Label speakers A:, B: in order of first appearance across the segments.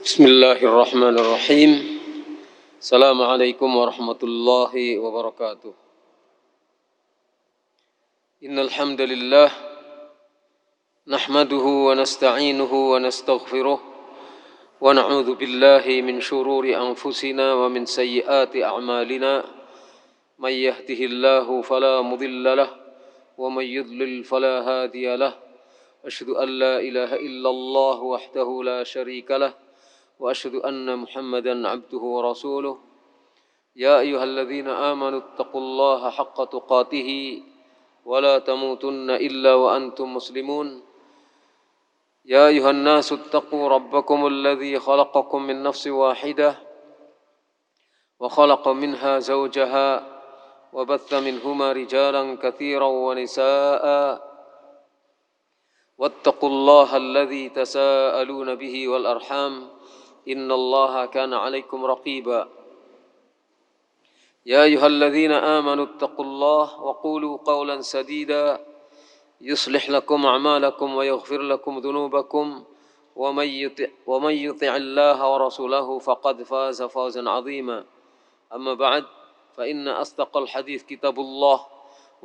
A: Bismillahirrahmanirrahim. Assalamualaikum warahmatullahi wabarakatuh. Innal hamdalillah nahmaduhu wa nasta'inuhu wa nastaghfiruh wa na'udzu billahi min shururi anfusina wa min sayyiati a'malina. May yahdihillahu fala mudilla lahu wa may yudlil fala hadiya lahu. Asyhadu an la ilaha illallah wahdahu la syarika lahu وأشهد أن محمدا عبده ورسوله يا أيها الذين آمنوا اتقوا الله حق تقاته ولا تموتن إلا وأنتم مسلمون يا أيها الناس اتقوا ربكم الذي خلقكم من نفس واحدة وخلق منها زوجها وبث منهما رجالا كثيرا ونساء واتقوا الله الذي تساءلون به والأرحام إن الله كان عليكم رقيبا يا أيها الذين آمنوا اتقوا الله وقولوا قولا سديدا يصلح لكم أعمالكم ويغفر لكم ذنوبكم ومن يطع الله ورسوله فقد فاز فوزا عظيما أما بعد فإن أصدق الحديث كتاب الله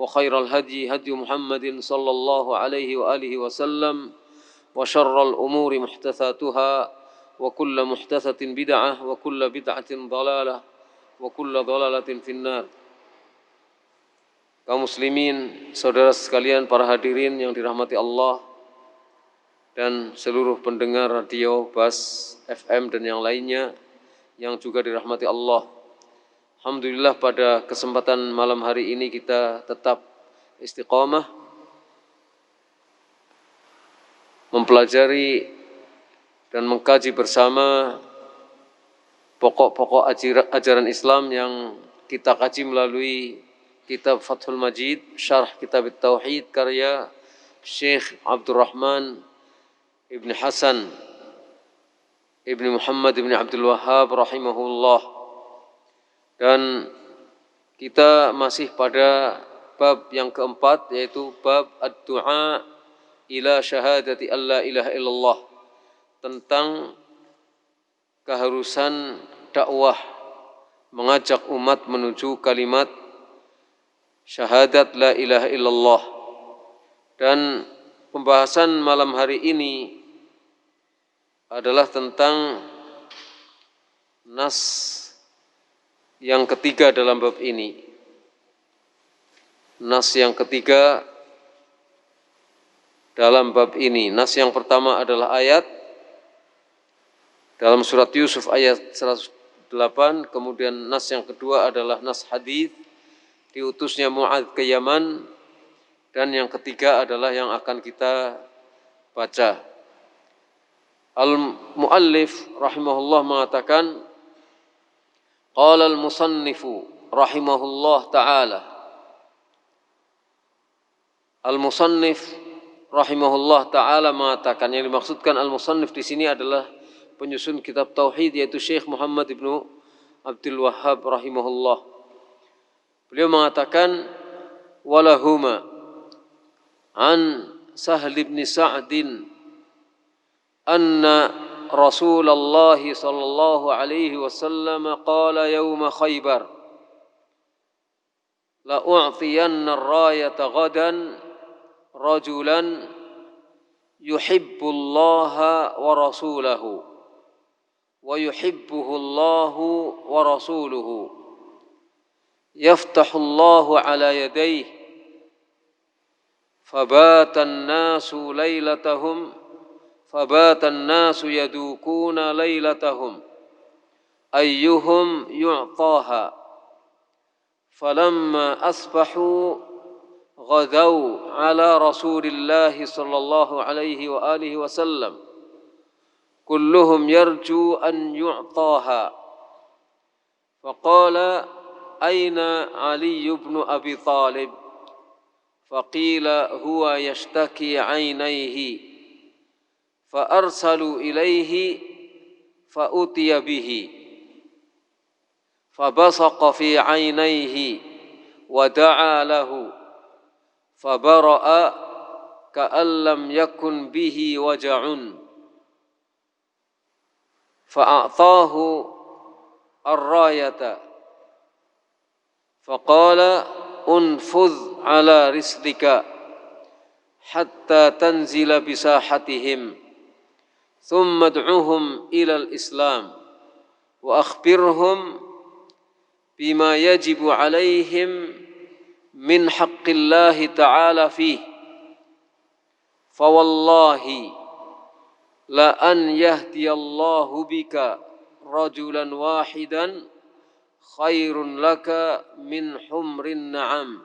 A: وخير الهدي هدي محمد صلى الله عليه وآله وسلم وشر الأمور محدثاتها وكل محدثة بدعة وكل بدعة ضلالة وكل ضلالة في النار. Kaum muslimin, saudara sekalian, para hadirin yang dirahmati Allah dan seluruh pendengar radio Bas FM dan yang lainnya yang juga dirahmati Allah. Alhamdulillah pada kesempatan malam hari ini kita tetap istiqamah mempelajari dan mengkaji bersama pokok-pokok ajaran Islam yang kita kaji melalui kitab Fathul Majid, Syarh Kitab Tauhid karya Syekh Abdurrahman Ibn Hasan Ibn Muhammad Ibn Abdul Wahhab rahimahullah. Dan kita masih pada bab yang keempat, yaitu bab ad-du'a ila syahadati alla ilaha illallah, tentang keharusan dakwah mengajak umat menuju kalimat syahadat la ilaha illallah. Dan pembahasan malam hari ini adalah tentang nas yang ketiga dalam bab ini. Nas yang ketiga dalam bab ini. Nas yang pertama adalah ayat dalam surat Yusuf ayat 108, kemudian nas yang kedua adalah nas hadis diutusnya Mu'adz ke Yaman, dan yang ketiga adalah yang akan kita baca. Al-muallif rahimahullah mengatakan, qala al-musannifu rahimahullah ta'ala. Al-musannif rahimahullah ta'ala mengatakan, yang dimaksudkan al-musannif di sini adalah penyusun kitab tauhid, yaitu Syekh Muhammad Ibn Abdul Wahhab rahimahullah. Beliau mengatakan, walahuma an Sahl bin Sa'din anna Rasulullah sallallahu alaihi wasallam qala yawma Khaybar la u'tiyanna ar-rayata ghadan rajulan yuhibbullaha wa rasulahu wa yuhibbuhu Allahu wa rasuluhu yaftahu Allahu ala yadayhi fabata an-nasu yadukuna laylatahum ayyuhum yu'taha falamma asbahu ghadaw ala rasulillahi sallallahu alaihi wa alihi wasallam kulluhum yarju an yu'taha faqala aina Ali ibn Abi Talib faqila huwa yashtaki 'ainaihi fa arsalu ilaihi fa utiya bihi fa basaqa fi 'ainaihi wa da'a lahu fa bara'a ka'an lam yakun bihi waja'un fa'atahu ar-rayata faqala unfudh ala rislika hatta tanzila bisahatihim thumma ad'uhum ila al-islam wa akhbirhum bima yajibu alaihim min haqqillahi ta'ala fihi fawallahi la an yahdiyallahu bika rajulan wahidan khairun laka min humrin na'am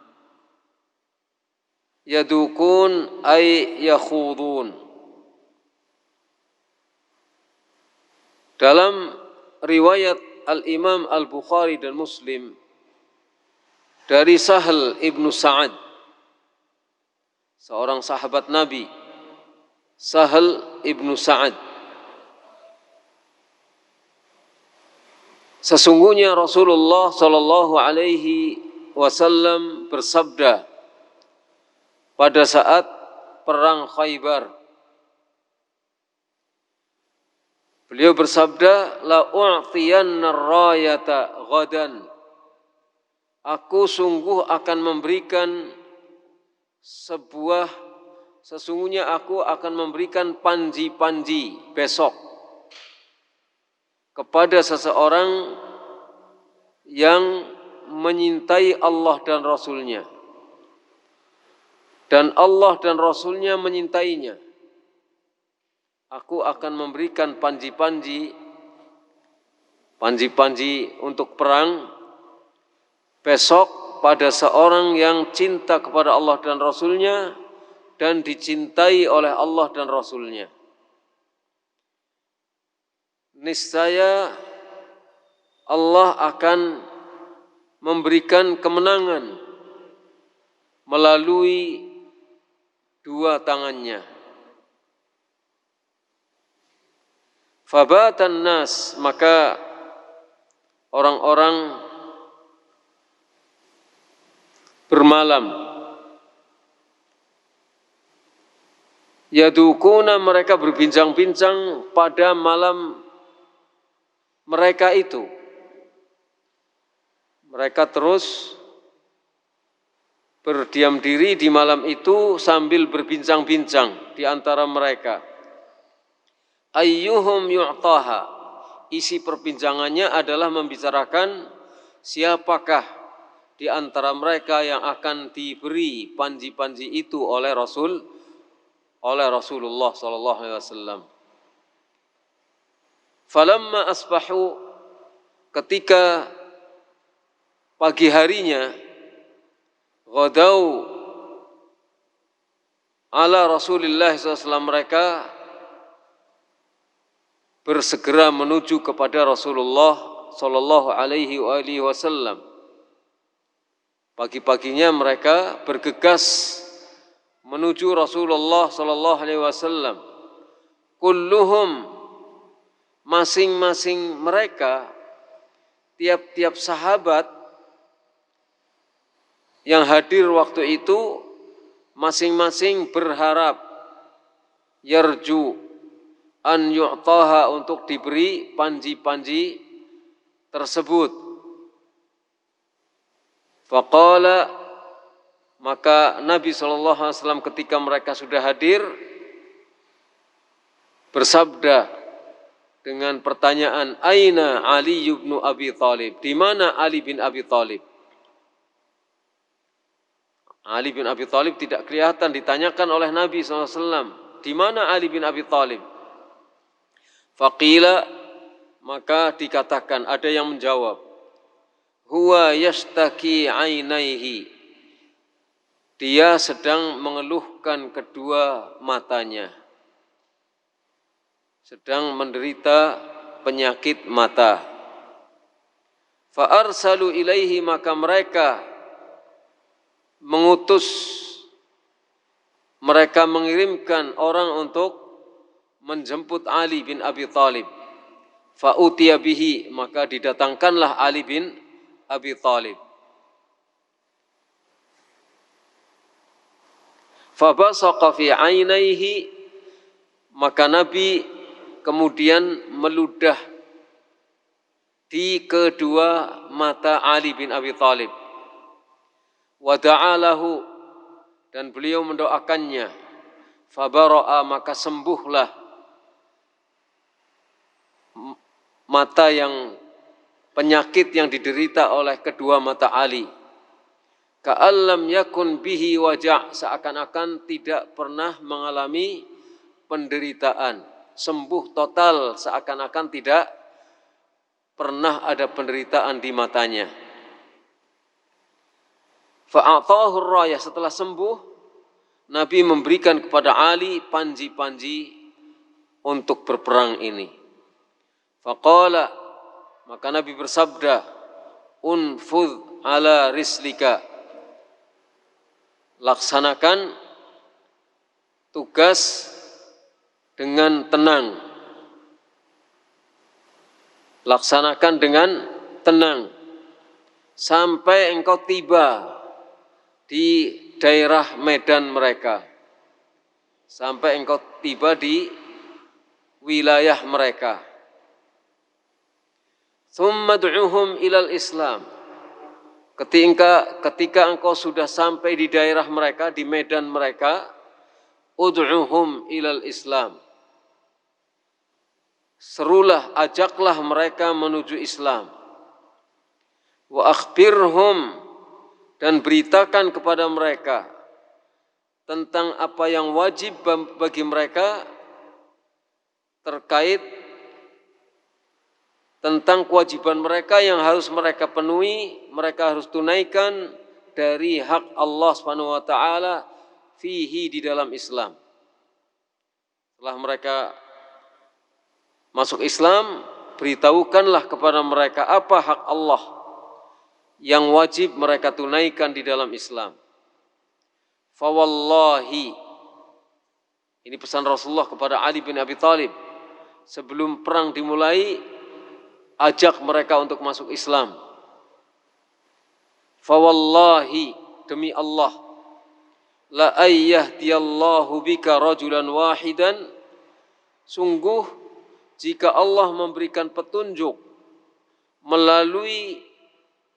A: yadukun ay yakhudun. Dalam riwayat Al-Imam Al-Bukhari dan Muslim dari Sahal ibnu Sa'ad, seorang sahabat Nabi, Sahal ibnu Sa'ad, sesungguhnya Rasulullah Shallallahu Alaihi Wasallam bersabda pada saat perang Khaybar. Beliau bersabda, la u'tiyanna ar-rayata ghadan. Aku sungguh akan memberikan sesungguhnya aku akan memberikan panji-panji besok kepada seseorang yang menyintai Allah dan Rasulnya, dan Allah dan Rasulnya menyintainya. Aku akan memberikan panji-panji untuk perang besok pada seorang yang cinta kepada Allah dan Rasulnya dan dicintai oleh Allah dan Rasulnya. Niscaya Allah akan memberikan kemenangan melalui dua tangannya. Fabatan nas, maka orang-orang bermalam. Yadukuna, mereka berbincang-bincang pada malam mereka itu. Mereka terus berdiam diri di malam itu sambil berbincang-bincang di antara mereka. Ayyuhum yu'taha. Isi perbincangannya adalah membicarakan siapakah di antara mereka yang akan diberi panji-panji itu oleh Rasulullah sallallahu alaihi wasallam. Falamma asbahu, ketika pagi harinya, ghadau ala Rasulillah sallallahu alaihi wasallam, mereka bersegera menuju kepada Rasulullah sallallahu alaihi wasallam. Pagi-paginya mereka bergegas menuju Rasulullah sallallahu alaihi wasallam. Kulluhum, masing-masing mereka, tiap-tiap sahabat yang hadir waktu itu masing-masing berharap, yarju an yu'taha, untuk diberi panji-panji tersebut. Faqala, maka Nabi SAW ketika mereka sudah hadir bersabda dengan pertanyaan, Aina Ali ibn Abi Thalib, di mana Ali bin Abi Thalib? Ali bin Abi Thalib tidak kelihatan, ditanyakan oleh Nabi SAW, di mana Ali bin Abi Thalib? Faqila, maka dikatakan, ada yang menjawab, huwa yashtaki ainaihi, dia sedang mengeluhkan kedua matanya, sedang menderita penyakit mata. Fa arsalu ilaihi, maka mereka mengirimkan orang untuk menjemput Ali bin Abi Thalib. Fa utiya bihi, maka didatangkanlah Ali bin Abi Thalib. Fa basaqa fi ainaihi, maka Nabi kemudian meludah di kedua mata Ali bin Abi Thalib. Wa da'alahu, dan beliau mendoakannya. Fabara'a, maka sembuhlah mata yang penyakit yang diderita oleh kedua mata Ali. Ka'allam yakun bihi waja', seakan-akan tidak pernah mengalami penderitaan. Sembuh total, seakan-akan tidak pernah ada penderitaan di matanya. Fa'atahu rayah, setelah sembuh, Nabi memberikan kepada Ali panji-panji untuk berperang ini. Faqala, maka Nabi bersabda, unfudh ala rislika, laksanakan tugas dengan tenang. Laksanakan dengan tenang sampai engkau tiba di daerah medan mereka. Sampai engkau tiba di wilayah mereka. Tsumma du'uhum ilal Islam. Ketika engkau sudah sampai di daerah mereka, di medan mereka, ud'uhum ilal Islam. Serulah, ajaklah mereka menuju Islam. Wa akhbirhum, dan beritakan kepada mereka tentang apa yang wajib bagi mereka terkait tentang kewajiban mereka yang harus mereka penuhi, mereka harus tunaikan dari hak Allah Subhanahu wa taala fihi, di dalam Islam. Setelah mereka masuk Islam, beritahukanlah kepada mereka apa hak Allah yang wajib mereka tunaikan di dalam Islam. Fawallahi, ini pesan Rasulullah kepada Ali bin Abi Thalib sebelum perang dimulai. Ajak mereka untuk masuk Islam. Fawallahi, demi Allah, la ayyahdiyallahu bika rajulan wahidan, sungguh jika Allah memberikan petunjuk melalui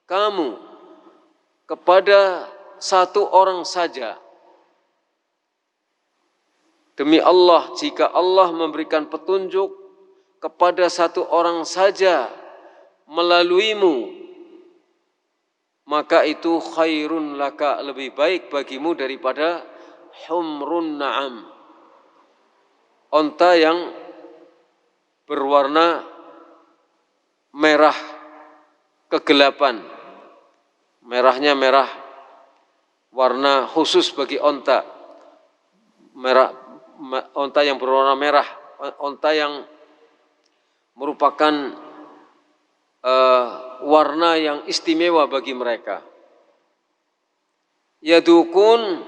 A: kamu kepada satu orang saja. Demi Allah, jika Allah memberikan petunjuk kepada satu orang saja melaluimu, maka itu khairun laka, lebih baik bagimu daripada humrun na'am, onta yang berwarna merah kegelapan. Merahnya merah, warna khusus bagi onta. Merah, onta yang berwarna merah, onta yang merupakan warna yang istimewa bagi mereka. Yadukun,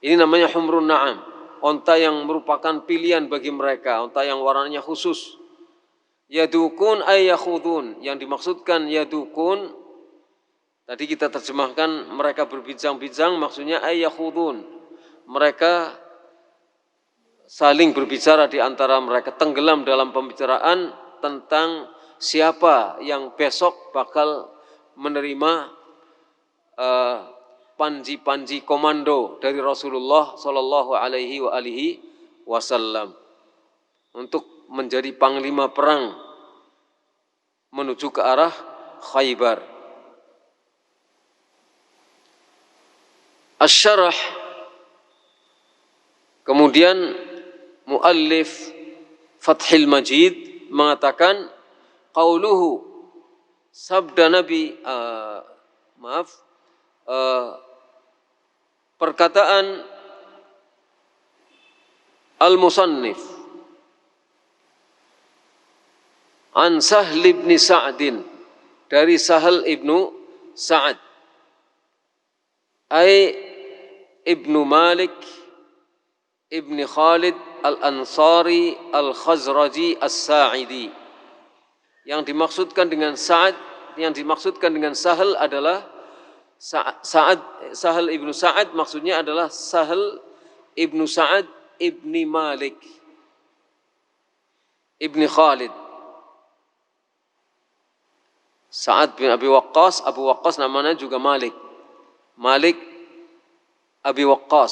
A: ini namanya humrun na'am, onta yang merupakan pilihan bagi mereka, onta yang warnanya khusus. Yadukun ay yakhudun, yang dimaksudkan yadukun, tadi kita terjemahkan mereka berbincang-bincang, maksudnya ay yakhudun, mereka saling berbicara di antara mereka, tenggelam dalam pembicaraan tentang siapa yang besok bakal menerima panji-panji komando dari Rasulullah Shallallahu Alaihi Wasallam untuk menjadi panglima perang menuju ke arah Khaybar. Asy-Syarah, kemudian muallif Fathil Majid mengatakan qauluhu, sabda Nabi, perkataan al-musannif an Sahl ibn Sa'din, dari Sahal ibnu Sa'ad, ay ibnu Malik ibni Khalid al-Ansari al-Khazraji as-Sa'idi. Yang dimaksudkan dengan Sa'ad, yang dimaksudkan dengan Sahal adalah Sahal ibnu Sa'ad, maksudnya adalah Sahal ibnu Sa'ad ibni Malik ibni Khalid. Sa'ad bin Abi Waqqas, Abu Waqqas namanya juga Malik. Malik Abi Waqqas.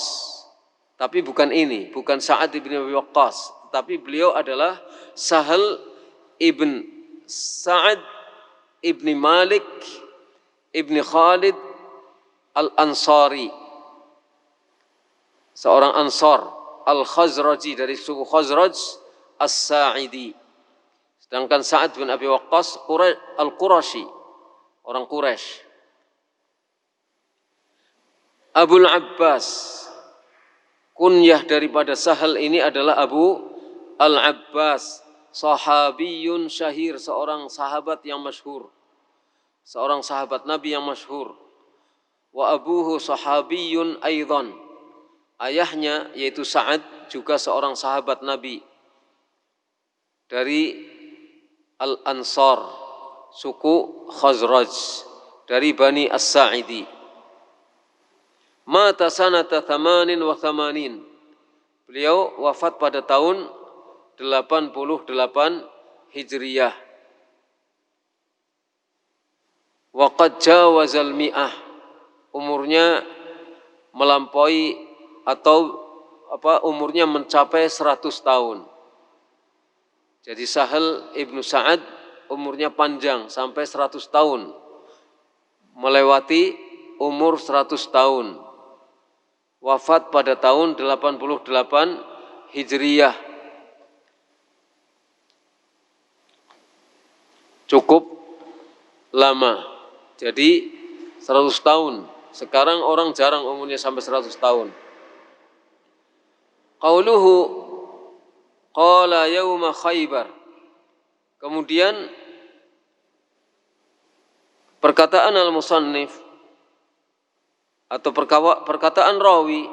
A: Tapi bukan ini, bukan Sa'ad bin Abi Waqqas, tapi beliau adalah Sahal ibn Sa'ad ibn Malik ibn Khalid Al-Ansari. Seorang Ansar, Al-Khazraji, dari suku Khazraj, As-Sa'idi. Sedangkan Sa'ad bin Abi Waqqas Al-Qurashi, orang Quraisy. Abul Abbas, kunyah daripada Sahal ini adalah Abu Al-Abbas, sahabiyun syahir, seorang sahabat yang masyhur, seorang sahabat Nabi yang masyhur. Wa abuhu sahabiyun aidan, ayahnya yaitu Sa'ad juga seorang sahabat Nabi dari Al-Ansar, suku Khazraj, dari Bani As-Sa'idi. Mata sanata 88. Beliau wafat pada tahun 88 Hijriyah. Wa qad jawazal mi'ah. Umurnya melampaui atau umurnya mencapai 100 tahun. Jadi Sahal ibnu Sa'ad umurnya panjang sampai 100 tahun. Melewati umur 100 tahun. Wafat pada tahun 88 Hijriyah. Cukup lama. Jadi 100 tahun. Sekarang orang jarang umurnya sampai 100 tahun. Qauluhu qala yauma Khaybar. Kemudian perkataan al-musannif atau perkataan rawi,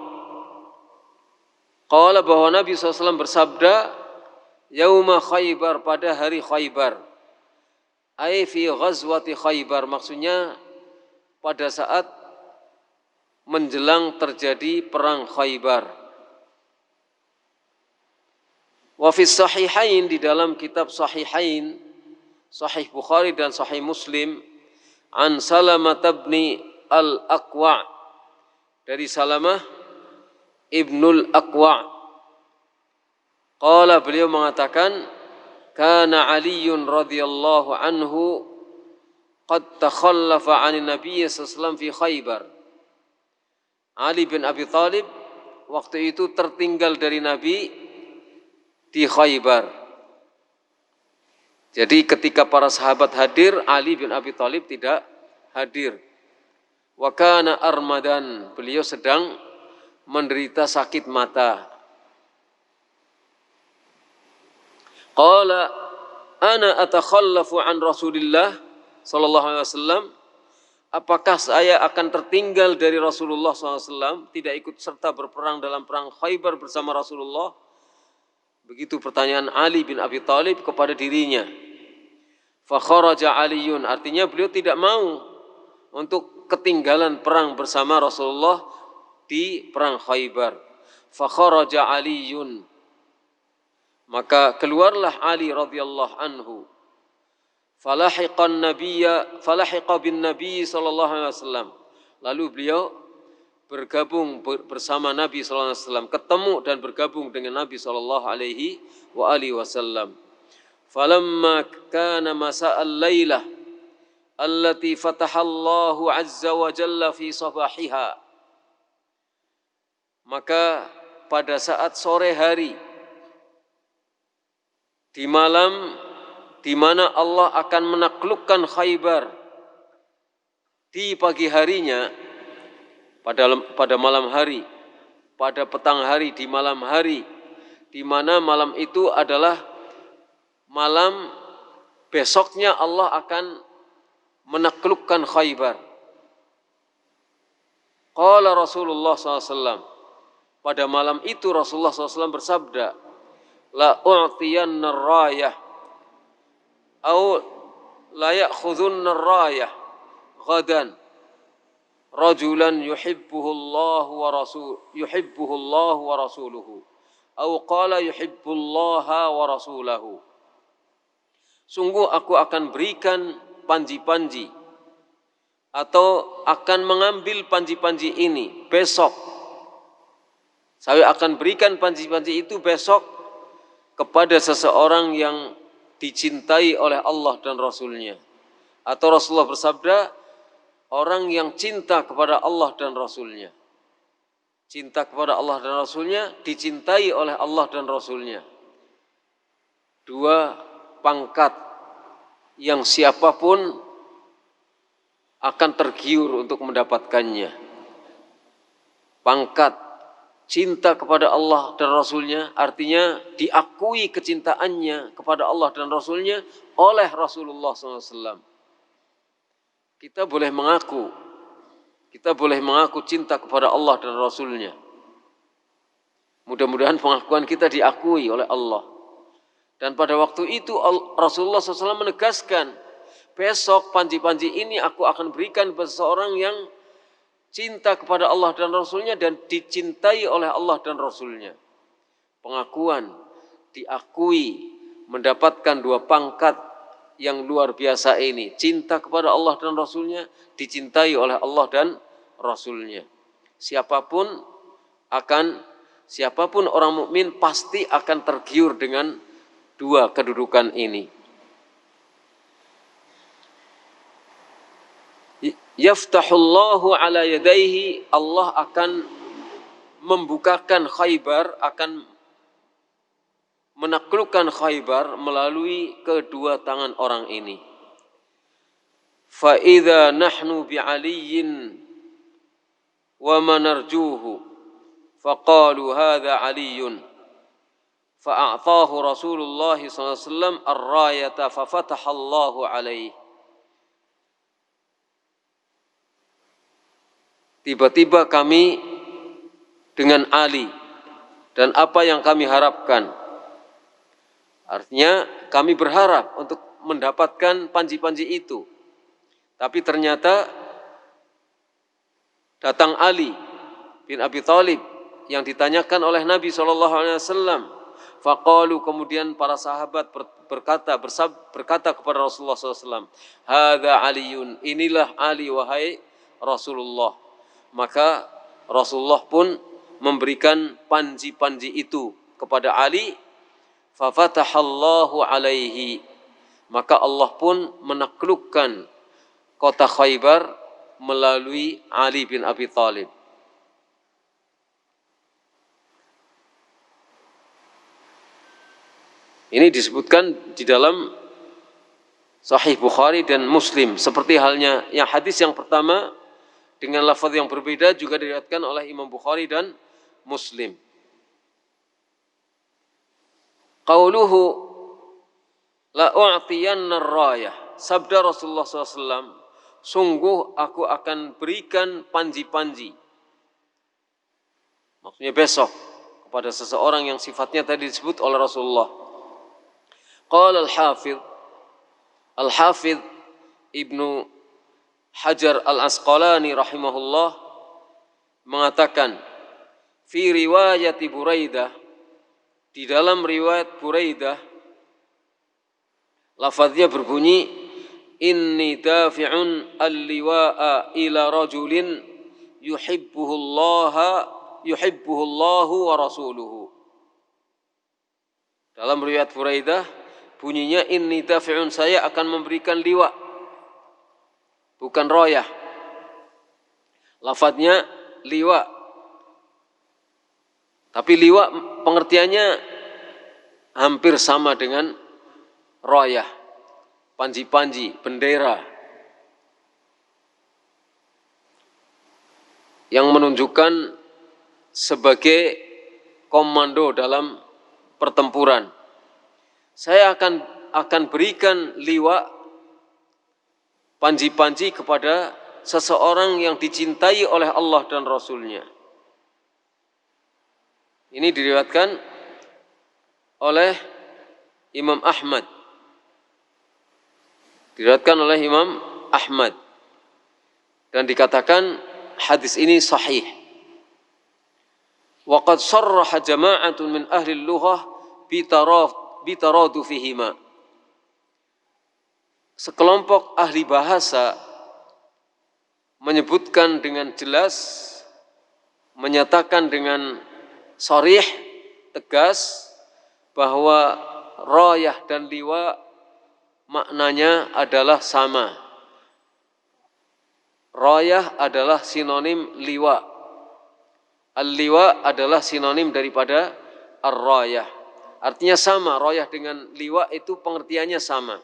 A: qala, bahwa Nabi SAW bersabda yauma Khaybar, pada hari Khaybar. Ai fi ghazwati Khaybar, maksudnya pada saat menjelang terjadi perang Khaybar. Wa fi sahihain, di dalam kitab sahihain, Sahih Bukhari dan Sahih Muslim, an Salamah bin Al-Aqwa', dari Salamah ibnul Aqwa'. Qala, beliau mengatakan, kana Aliun radhiyallahu anhu qad takhallafa 'anil Nabi sallallahu alaihi wasallam fi Khaybar. Ali bin Abi Thalib waktu itu tertinggal dari Nabi di Khaybar. Jadi ketika para sahabat hadir, Ali bin Abi Thalib tidak hadir. Wa kana armadan, beliau sedang menderita sakit mata. Qala ana atakhallafu an Rasulillah sallallahu alaihi wasallam, apakah saya akan tertinggal dari Rasulullah sallallahu alaihi wasallam, tidak ikut serta berperang dalam perang Khaybar bersama Rasulullah? Begitu pertanyaan Ali bin Abi Thalib kepada dirinya. Fa kharaja Aliyun, artinya beliau tidak mau untuk ketinggalan perang bersama Rasulullah di perang Khaybar. Fa kharaja Aliyun, maka keluarlah Ali radhiyallahu anhu. Falahiqa bin Nabi sallallahu alaihi wasallam, lalu beliau bergabung bersama Nabi sallallahu alaihi wasallam, ketemu dan bergabung dengan Nabi sallallahu alaihi wasallam. Falamma kana masa'al lailah allati fatahallahu azza wa jalla fi sabahiha, maka pada saat sore hari, di malam di mana Allah akan menaklukkan Khaybar, di pagi harinya, pada malam hari, pada petang hari, di malam hari, di mana malam itu adalah malam besoknya Allah akan menaklukkan Khaybar. Qala Rasulullah SAW, pada malam itu Rasulullah SAW bersabda, la u'tiyanna rayah au la ya'khudhunna rayah ghadan rajulan yuhibbuhu Allah wa rasuluhu au qala yuhibbullaha wa rasulahu. Sungguh aku akan berikan panji-panji atau akan mengambil panji-panji ini besok. Saya akan berikan panji-panji itu besok kepada seseorang yang dicintai oleh Allah dan Rasulnya. Atau Rasulullah bersabda, orang yang cinta kepada Allah dan Rasulnya. Cinta kepada Allah dan Rasulnya, dicintai oleh Allah dan Rasulnya. Dua pangkat yang siapapun akan tergiur untuk mendapatkannya. Pangkat cinta kepada Allah dan Rasulnya artinya diakui kecintaannya kepada Allah dan Rasulnya oleh Rasulullah SAW. Kita boleh mengaku cinta kepada Allah dan Rasulnya. Mudah-mudahan pengakuan kita diakui oleh Allah. Dan pada waktu itu Rasulullah SAW menegaskan, besok panji-panji ini aku akan berikan kepada seseorang yang cinta kepada Allah dan Rasulnya dan dicintai oleh Allah dan Rasulnya. Pengakuan, diakui, mendapatkan dua pangkat yang luar biasa ini. Cinta kepada Allah dan Rasulnya, dicintai oleh Allah dan Rasulnya. Siapapun orang mukmin pasti akan tergiur dengan dua kedudukan ini. Yaftahullahu ala yadaihi, Allah akan membukakan Khaybar, akan menaklukkan Khaybar melalui kedua tangan orang ini. Fa idza nahnu bi aliyin wa manarjuhu faqalu hadza aliyun fa'atahu Rasulullah sallallahu alaihi wasallam ar-rayata fa fatahallahu alaihi. Tiba-tiba kami dengan Ali dan apa yang kami harapkan. Artinya kami berharap untuk mendapatkan panji-panji itu. Tapi ternyata datang Ali bin Abi Thalib yang ditanyakan oleh Nabi SAW. Faqalu, kemudian para sahabat berkata kepada Rasulullah SAW, hadza aliyun, inilah Ali wahai Rasulullah. Maka Rasulullah pun memberikan panji-panji itu kepada Ali. Fafatahallahu alaihi, maka Allah pun menaklukkan kota Khaybar melalui Ali bin Abi Thalib. Ini disebutkan di dalam Sahih Bukhari dan Muslim. Seperti halnya yang hadis yang pertama dengan lafaz yang berbeda juga diriwayatkan oleh Imam Bukhari dan Muslim. Qauluhu la u'tiyanna ar-rayah, sabda Rasulullah SAW, sungguh aku akan berikan panji-panji, maksudnya besok, kepada seseorang yang sifatnya tadi disebut oleh Rasulullah. Qala Al-Hafidh Ibnu Hajar Al-Asqalani rahimahullah mengatakan, fi riwayati Buraidah, di dalam riwayat Buraidah lafaznya berbunyi, inni dafi'un al-liwa'a ila rajulin yuhibbuhullahu wa rasuluhu. Dalam riwayat Buraidah bunyinya, inni dafi'un, saya akan memberikan liwa, bukan royah. Lafadznya liwa, tapi liwa pengertiannya hampir sama dengan royah, panji-panji, bendera, yang menunjukkan sebagai komando dalam pertempuran. Saya akan berikan liwa, panji-panji kepada seseorang yang dicintai oleh Allah dan Rasulnya. Ini diriwayatkan oleh Imam Ahmad. Diriwayatkan oleh Imam Ahmad. Dan dikatakan hadis ini sahih. Wa qad sarraha jama'atun min ahli al-lughah bitaradu fihima. sekelompok ahli bahasa menyebutkan dengan jelas, menyatakan dengan sharih, tegas, bahwa rayah dan liwa maknanya adalah sama. Rayah adalah sinonim liwa. Al-liwa adalah sinonim daripada ar-rayah. Artinya sama, rayah dengan liwa itu pengertiannya sama.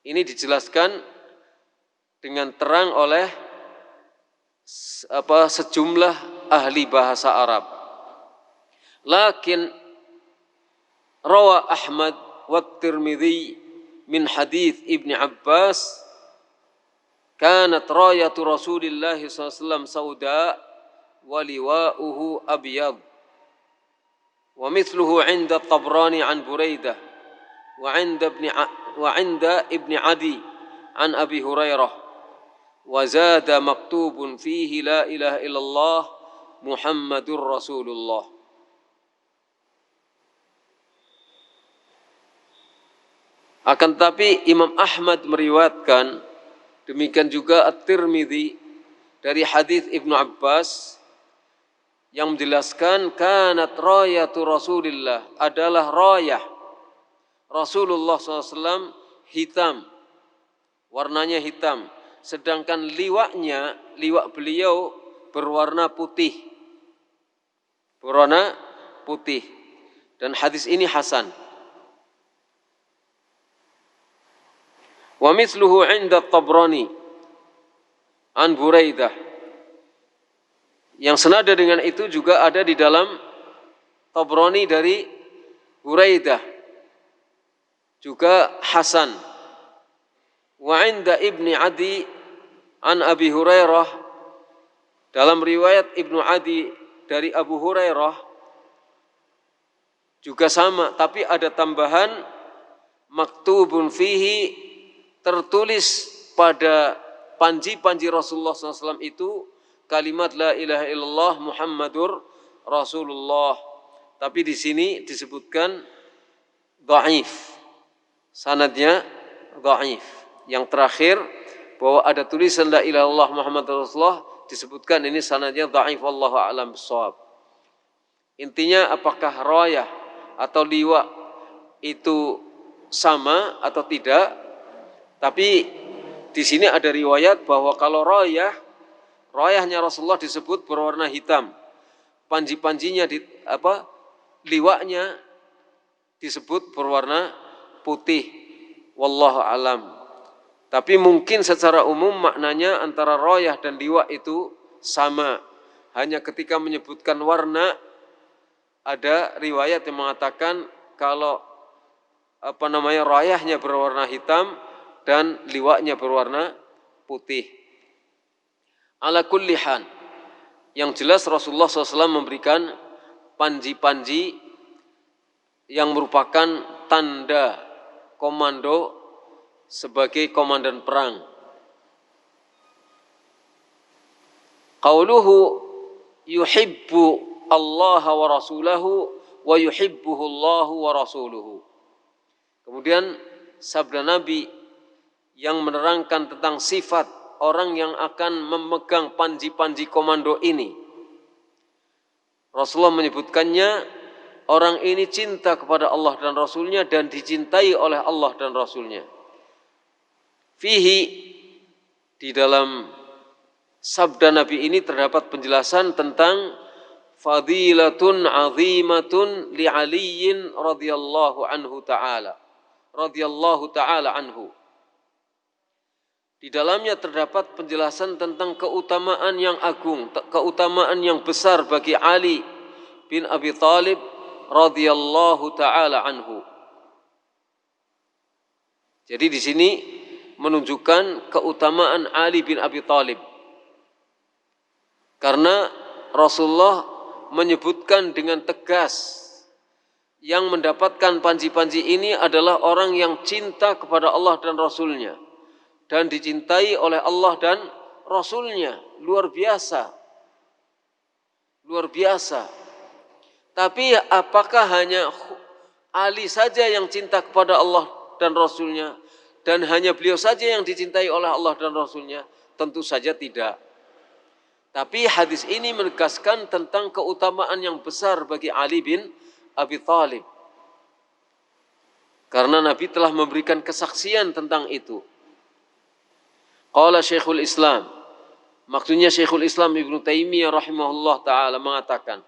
A: Ini dijelaskan dengan terang oleh sejumlah ahli bahasa Arab. Lakin rawa Ahmad wa Tirmidzi min hadits Ibnu Abbas kanat rayatu Rasulillah sallallahu alaihi wasallam sauda wa liwa'uhu abyad wa mithluhu 'inda Tabrani 'an Buraidah wa 'inda Ibni Adi 'an Abi Hurairah wa zada maktubun fihi la ilaha illallah Muhammadur Rasulullah. Akan tetapi Imam Ahmad meriwayatkan, demikian juga At-Tirmidzi dari hadis Ibnu Abbas yang menjelaskan kanat rayatu Rasulillah, adalah rayah Rasulullah SAW hitam, warnanya hitam, sedangkan liwaknya, liwak beliau berwarna putih, berwarna putih. Dan hadis ini hasan. Wa mithluhu 'inda Tabrani an Buraidah. Yang senada dengan itu juga ada di dalam Tabrani dari Buraidah, juga hasan. Wa 'inda Ibni Adi an Abi Hurairah, dalam riwayat Ibnu Adi dari Abu Hurairah juga sama, tapi ada tambahan maktubun fihi, tertulis pada panji-panji Rasulullah SAW itu kalimat la ilaha illallah Muhammadur Rasulullah. Tapi di sini disebutkan dhaif, sanadnya dhaif. Yang terakhir bahwa ada tulisan la ilaha illallah Muhammadur Rasulullah, disebutkan ini sanadnya dhaif, wallahu a'lam bishawab. Intinya apakah rayah atau liwa itu sama atau tidak? Tapi di sini ada riwayat bahwa kalau rayahnya Rasulullah disebut berwarna hitam, panji-panjinya liwaknya disebut berwarna putih. Wallahu alam. Tapi mungkin secara umum maknanya antara rayah dan liwak itu sama. Hanya ketika menyebutkan warna, ada riwayat yang mengatakan kalau rayahnya berwarna hitam dan liwaknya berwarna putih. Ala kulli hal, yang jelas Rasulullah SAW memberikan panji-panji yang merupakan tanda komando sebagai komandan perang. Qauluhu yuhibbu Allah wa rasulahu wa yuhibbuhu Allah wa rasuluhu. Kemudian sabda Nabi yang menerangkan tentang sifat orang yang akan memegang panji-panji komando ini. Rasulullah menyebutkannya, orang ini cinta kepada Allah dan Rasulnya dan dicintai oleh Allah dan Rasulnya. Fihi, di dalam sabda Nabi ini terdapat penjelasan tentang fadilatun azimatun li Aliyin radhiyallahu ta'ala anhu. Di dalamnya terdapat penjelasan tentang keutamaan yang agung, keutamaan yang besar bagi Ali bin Abi Thalib radhiyallahu ta'ala anhu. Jadi di sini menunjukkan keutamaan Ali bin Abi Thalib. Karena Rasulullah menyebutkan dengan tegas, yang mendapatkan panji-panji ini adalah orang yang cinta kepada Allah dan Rasulnya dan dicintai oleh Allah dan Rasulnya. Luar biasa. Luar biasa. Tapi apakah hanya Ali saja yang cinta kepada Allah dan Rasulnya? dan hanya beliau saja yang dicintai oleh Allah dan Rasulnya? Tentu saja tidak. Tapi hadis ini menegaskan tentang keutamaan yang besar bagi Ali bin Abi Thalib. Karena Nabi telah memberikan kesaksian tentang itu. Qala Syekhul Islam, maksudnya Syekhul Islam Ibnu Taimiyah rahimahullah ta'ala mengatakan,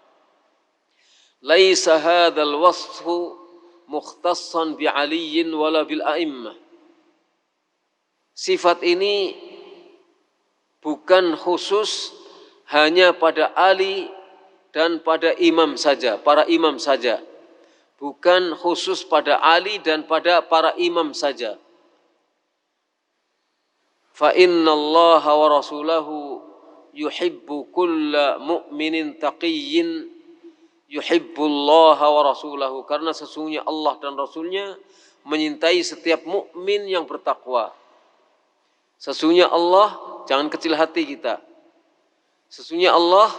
A: laisa hadzal wasfu mukhtassan bi Aliyin wala bil a'immah. Sifat ini bukan khusus hanya pada Ali dan pada imam saja, para imam saja. Bukan khusus pada Ali dan pada para imam saja. Fa innallaha wa rasulahu yuhibbu kulla mu'minin taqiyyin yuhibbullaha wa rasulahu. Karena sesungguhnya Allah dan Rasulnya menyintai setiap mukmin yang bertakwa. Sesungguhnya Allah, jangan kecil hati kita. Sesungguhnya Allah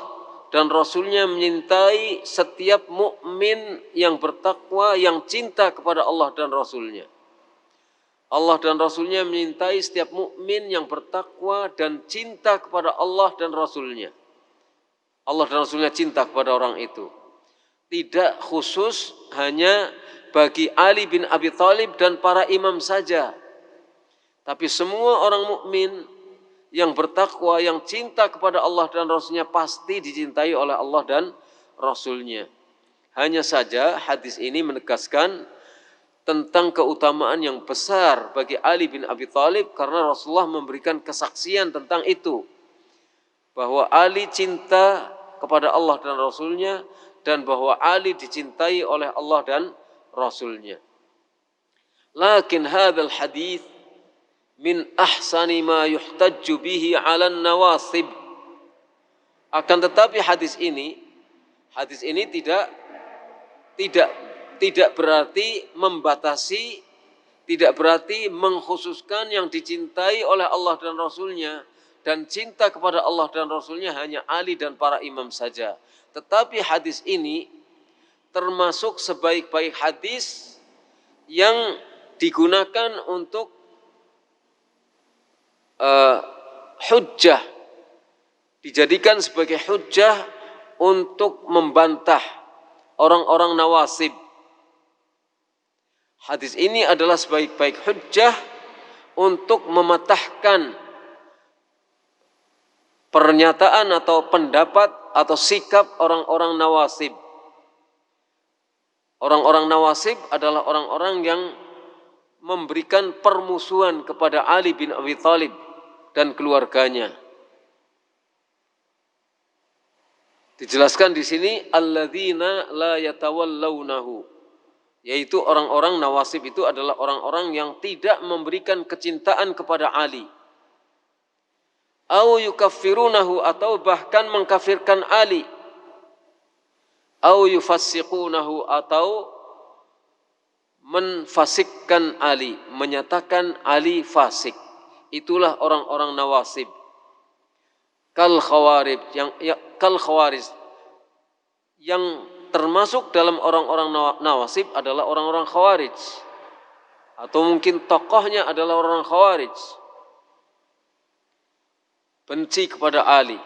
A: dan Rasulnya menyintai setiap mukmin yang bertakwa, yang cinta kepada Allah dan Rasulnya. Allah dan Rasulnya menyintai setiap mukmin yang bertakwa dan cinta kepada Allah dan Rasulnya. Allah dan Rasulnya cinta kepada orang itu. Tidak khusus hanya bagi Ali bin Abi Thalib dan para imam saja. Tapi semua orang mukmin yang bertakwa, yang cinta kepada Allah dan Rasulnya pasti dicintai oleh Allah dan Rasulnya. Hanya saja hadis ini menegaskan tentang keutamaan yang besar bagi Ali bin Abi Thalib karena Rasulullah memberikan kesaksian tentang itu. Bahwa Ali cinta kepada Allah dan Rasulnya dan bahwa Ali dicintai oleh Allah dan Rasulnya. Lakin hadzal hadits min ahsani ma yuhtajju bihi 'alan nawasib. Akan tetapi hadis ini tidak berarti membatasi, tidak berarti mengkhususkan yang dicintai oleh Allah dan Rasulnya, dan cinta kepada Allah dan Rasulnya hanya Ali dan para imam saja. Tetapi hadis ini termasuk sebaik-baik hadis yang digunakan untuk hujjah, dijadikan sebagai hujjah untuk membantah orang-orang nawasib. Hadis ini adalah sebaik-baik hujjah untuk mematahkan pernyataan atau pendapat atau sikap orang-orang nawasib. Orang-orang nawasib adalah orang-orang yang memberikan permusuhan kepada Ali bin Abi Thalib dan keluarganya. Dijelaskan di sini alladzina la yatawallawnahu, yaitu orang-orang nawasib itu adalah orang-orang yang tidak memberikan kecintaan kepada Ali. Au yukaffirunahu, atau bahkan mengkafirkan Ali. Au yufassiqunahu, atau menfasikkan Ali, menyatakan Ali fasik. Itulah orang-orang nawasib. Kal khawarij yang termasuk dalam orang-orang nawasib adalah orang-orang khawarij, atau mungkin tokohnya adalah orang khawarij, benci kepada Ali,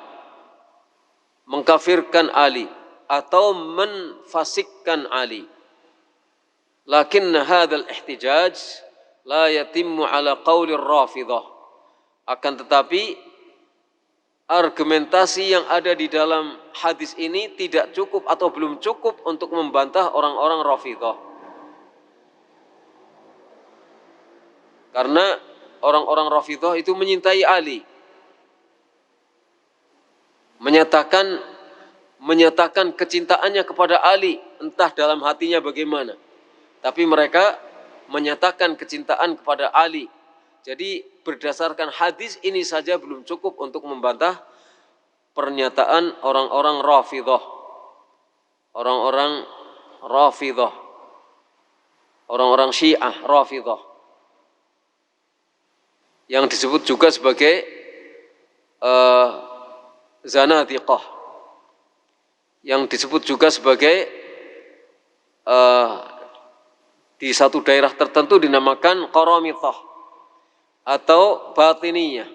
A: mengkafirkan Ali, atau menfasikkan Ali. Lakin hadzal ihtijaj la yatimmu ala qawli Rafidhah. Akan tetapi argumentasi yang ada di dalam hadis ini tidak cukup atau belum cukup untuk membantah orang-orang Rafidhah. Karena orang-orang Rafidhah itu menyintai Ali. Menyatakan kecintaannya kepada Ali, entah dalam hatinya bagaimana. Tapi mereka menyatakan kecintaan kepada Ali. Jadi berdasarkan hadis ini saja belum cukup untuk membantah pernyataan orang-orang Rafidhah. Orang-orang Rafidhah. Orang-orang Syiah Rafidhah. Yang disebut juga sebagai Zanadiqah. Yang disebut juga sebagai di satu daerah tertentu dinamakan Qaramithah. atau batiniyah,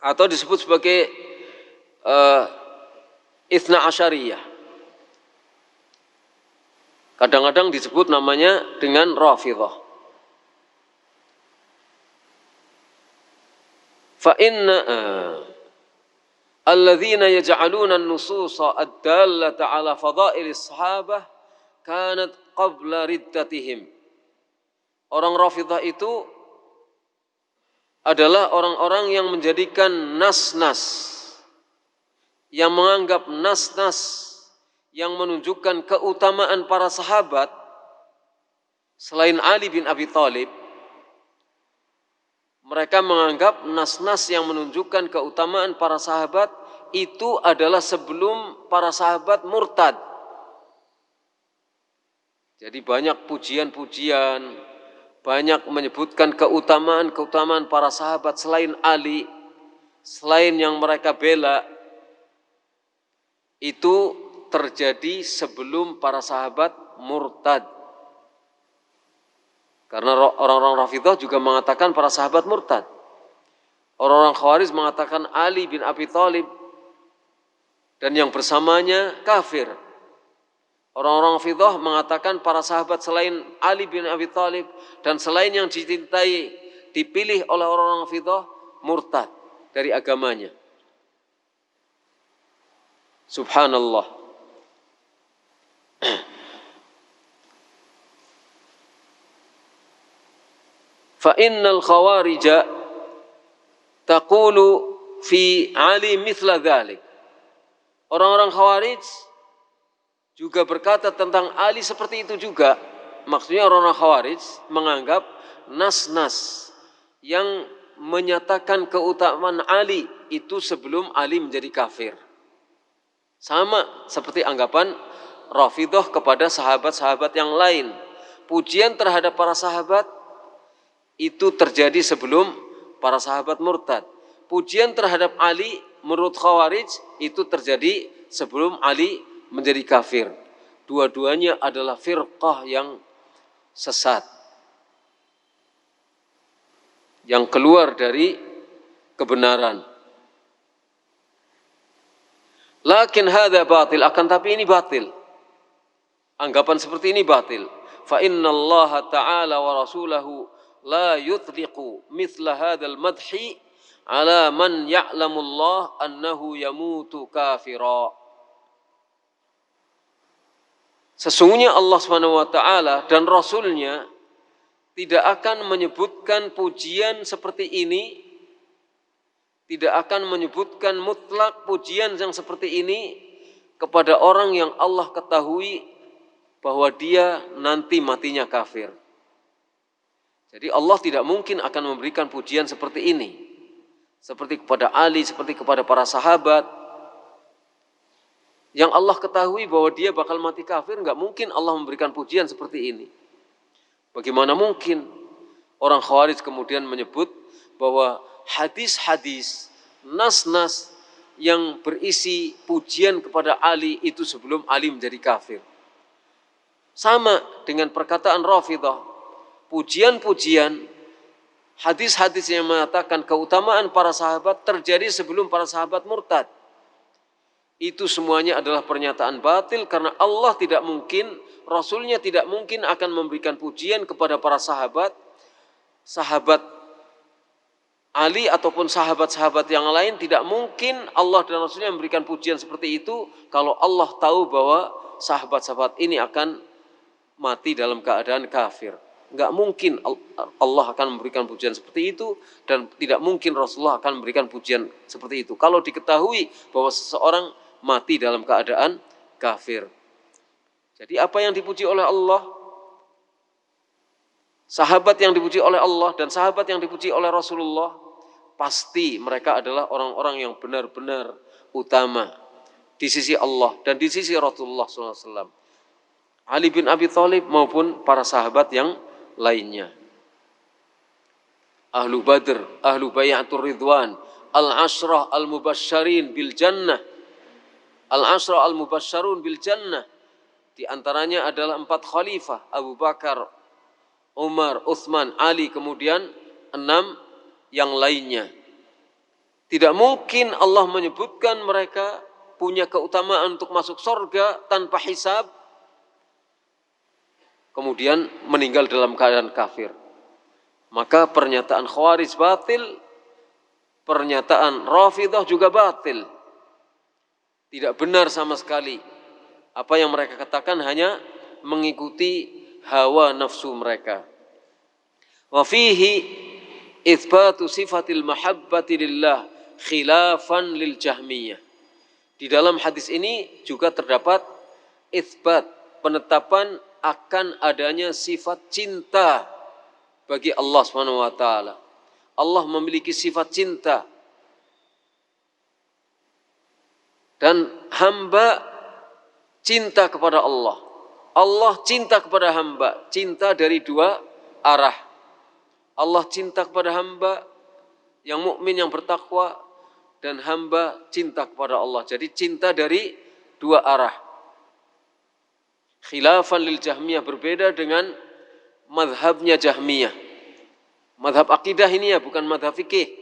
A: atau disebut sebagai Itsna Asyariyah. Kadang-kadang disebut namanya dengan Rafidhah. Fa inna alladzina yaj'aluna an-nususa ad-dallata 'ala fadailis sahabah kanat qabla riddatihim. Orang Rafidhah itu adalah orang-orang yang menjadikan nas-nas, yang menganggap nas-nas yang menunjukkan keutamaan para sahabat selain Ali bin Abi Thalib. Mereka menganggap nas-nas yang menunjukkan keutamaan para sahabat itu adalah sebelum para sahabat murtad. Jadi banyak pujian-pujian, banyak menyebutkan keutamaan-keutamaan para sahabat selain Ali, selain yang mereka bela, itu terjadi sebelum para sahabat murtad. Karena orang-orang Rafidhah juga mengatakan para sahabat murtad. Orang-orang Khawarij mengatakan Ali bin Abi Thalib dan yang bersamanya kafir. Orang-orang Rafidhah mengatakan para sahabat selain Ali bin Abi Thalib dan selain yang dicintai, dipilih oleh orang-orang Rafidhah murtad dari agamanya. Subhanallah. Fa innal khawarija taqulu fi Ali mithla dhalik. Orang-orang Khawarij juga berkata tentang Ali seperti itu juga. Maksudnya orang-orang Khawarij menganggap nas-nas yang menyatakan keutamaan Ali itu sebelum Ali menjadi kafir. Sama seperti anggapan Rafidhah kepada sahabat-sahabat yang lain. Pujian terhadap para sahabat itu terjadi sebelum para sahabat murtad. Pujian terhadap Ali menurut Khawarij itu terjadi sebelum Ali menjadi kafir. Dua-duanya adalah firqah yang sesat, yang keluar dari kebenaran. Lakin hadza batil, akan tapi ini batil. Anggapan seperti ini batil. Fa innallaha ta'ala wa rasulahu la yutliqu mithla hadzal madhi ala man ya'lamullah annahu yamutu kafira. Sesungguhnya Allah Subhanahu wa taala dan Rasulnya tidak akan menyebutkan pujian seperti ini, tidak akan menyebutkan mutlak pujian yang seperti ini kepada orang yang Allah ketahui bahwa dia nanti matinya kafir. Jadi Allah tidak mungkin akan memberikan pujian seperti ini, seperti kepada Ali, seperti kepada para sahabat yang Allah ketahui bahwa dia bakal mati kafir. Enggak mungkin Allah memberikan pujian seperti ini. Bagaimana mungkin orang Khawarij kemudian menyebut bahwa hadis-hadis, nas-nas yang berisi pujian kepada Ali itu sebelum Ali menjadi kafir. Sama dengan perkataan Rafidhah, pujian-pujian, hadis-hadis yang mengatakan keutamaan para sahabat terjadi sebelum para sahabat murtad. Itu semuanya adalah pernyataan batil karena Allah tidak mungkin, Rasulnya tidak mungkin akan memberikan pujian kepada para sahabat, sahabat Ali ataupun sahabat-sahabat yang lain. Tidak mungkin Allah dan Rasulnya memberikan pujian seperti itu kalau Allah tahu bahwa sahabat-sahabat ini akan mati dalam keadaan kafir. Enggak mungkin Allah akan memberikan pujian seperti itu dan tidak mungkin Rasulullah akan memberikan pujian seperti itu kalau diketahui bahwa seseorang mati dalam keadaan kafir. Jadi apa yang dipuji oleh Allah, sahabat yang dipuji oleh Allah dan sahabat yang dipuji oleh Rasulullah, pasti mereka adalah orang-orang yang benar-benar utama di sisi Allah dan di sisi Rasulullah SAW. Ali bin Abi Thalib maupun para sahabat yang lainnya. Ahlu Badr, Ahlu Bayatul Ridwan, Al-Ashrah Al-Mubasysyarin bil Jannah. Al-Ashrah Al-Mubasysyarun bil Jannah. Di antaranya adalah 4 khalifah, Abu Bakar, Umar, Utsman, Ali, kemudian 6 yang lainnya. Tidak mungkin Allah menyebutkan mereka punya keutamaan untuk masuk surga tanpa hisab, kemudian meninggal dalam keadaan kafir. Maka pernyataan Khawarij batil, pernyataan Rafidhah juga batil. Tidak benar sama sekali. Apa yang mereka katakan hanya mengikuti hawa nafsu mereka. Wa fihi itsbatu sifatil mahabbati lillah khilafan lil Jahmiyah. Di dalam hadis ini juga terdapat itsbat, penetapan akan adanya sifat cinta bagi Allah Subhanahu wa taala. Allah memiliki sifat cinta. Dan hamba cinta kepada Allah. Allah cinta kepada hamba. Cinta dari 2 arah. Allah cinta kepada hamba yang mukmin, yang bertakwa, dan hamba cinta kepada Allah. Jadi cinta dari 2 arah. Khilafan lil Jahmiyah, berbeda dengan madhabnya Jahmiyah. Madhab akidah ini ya, bukan madhab fikih.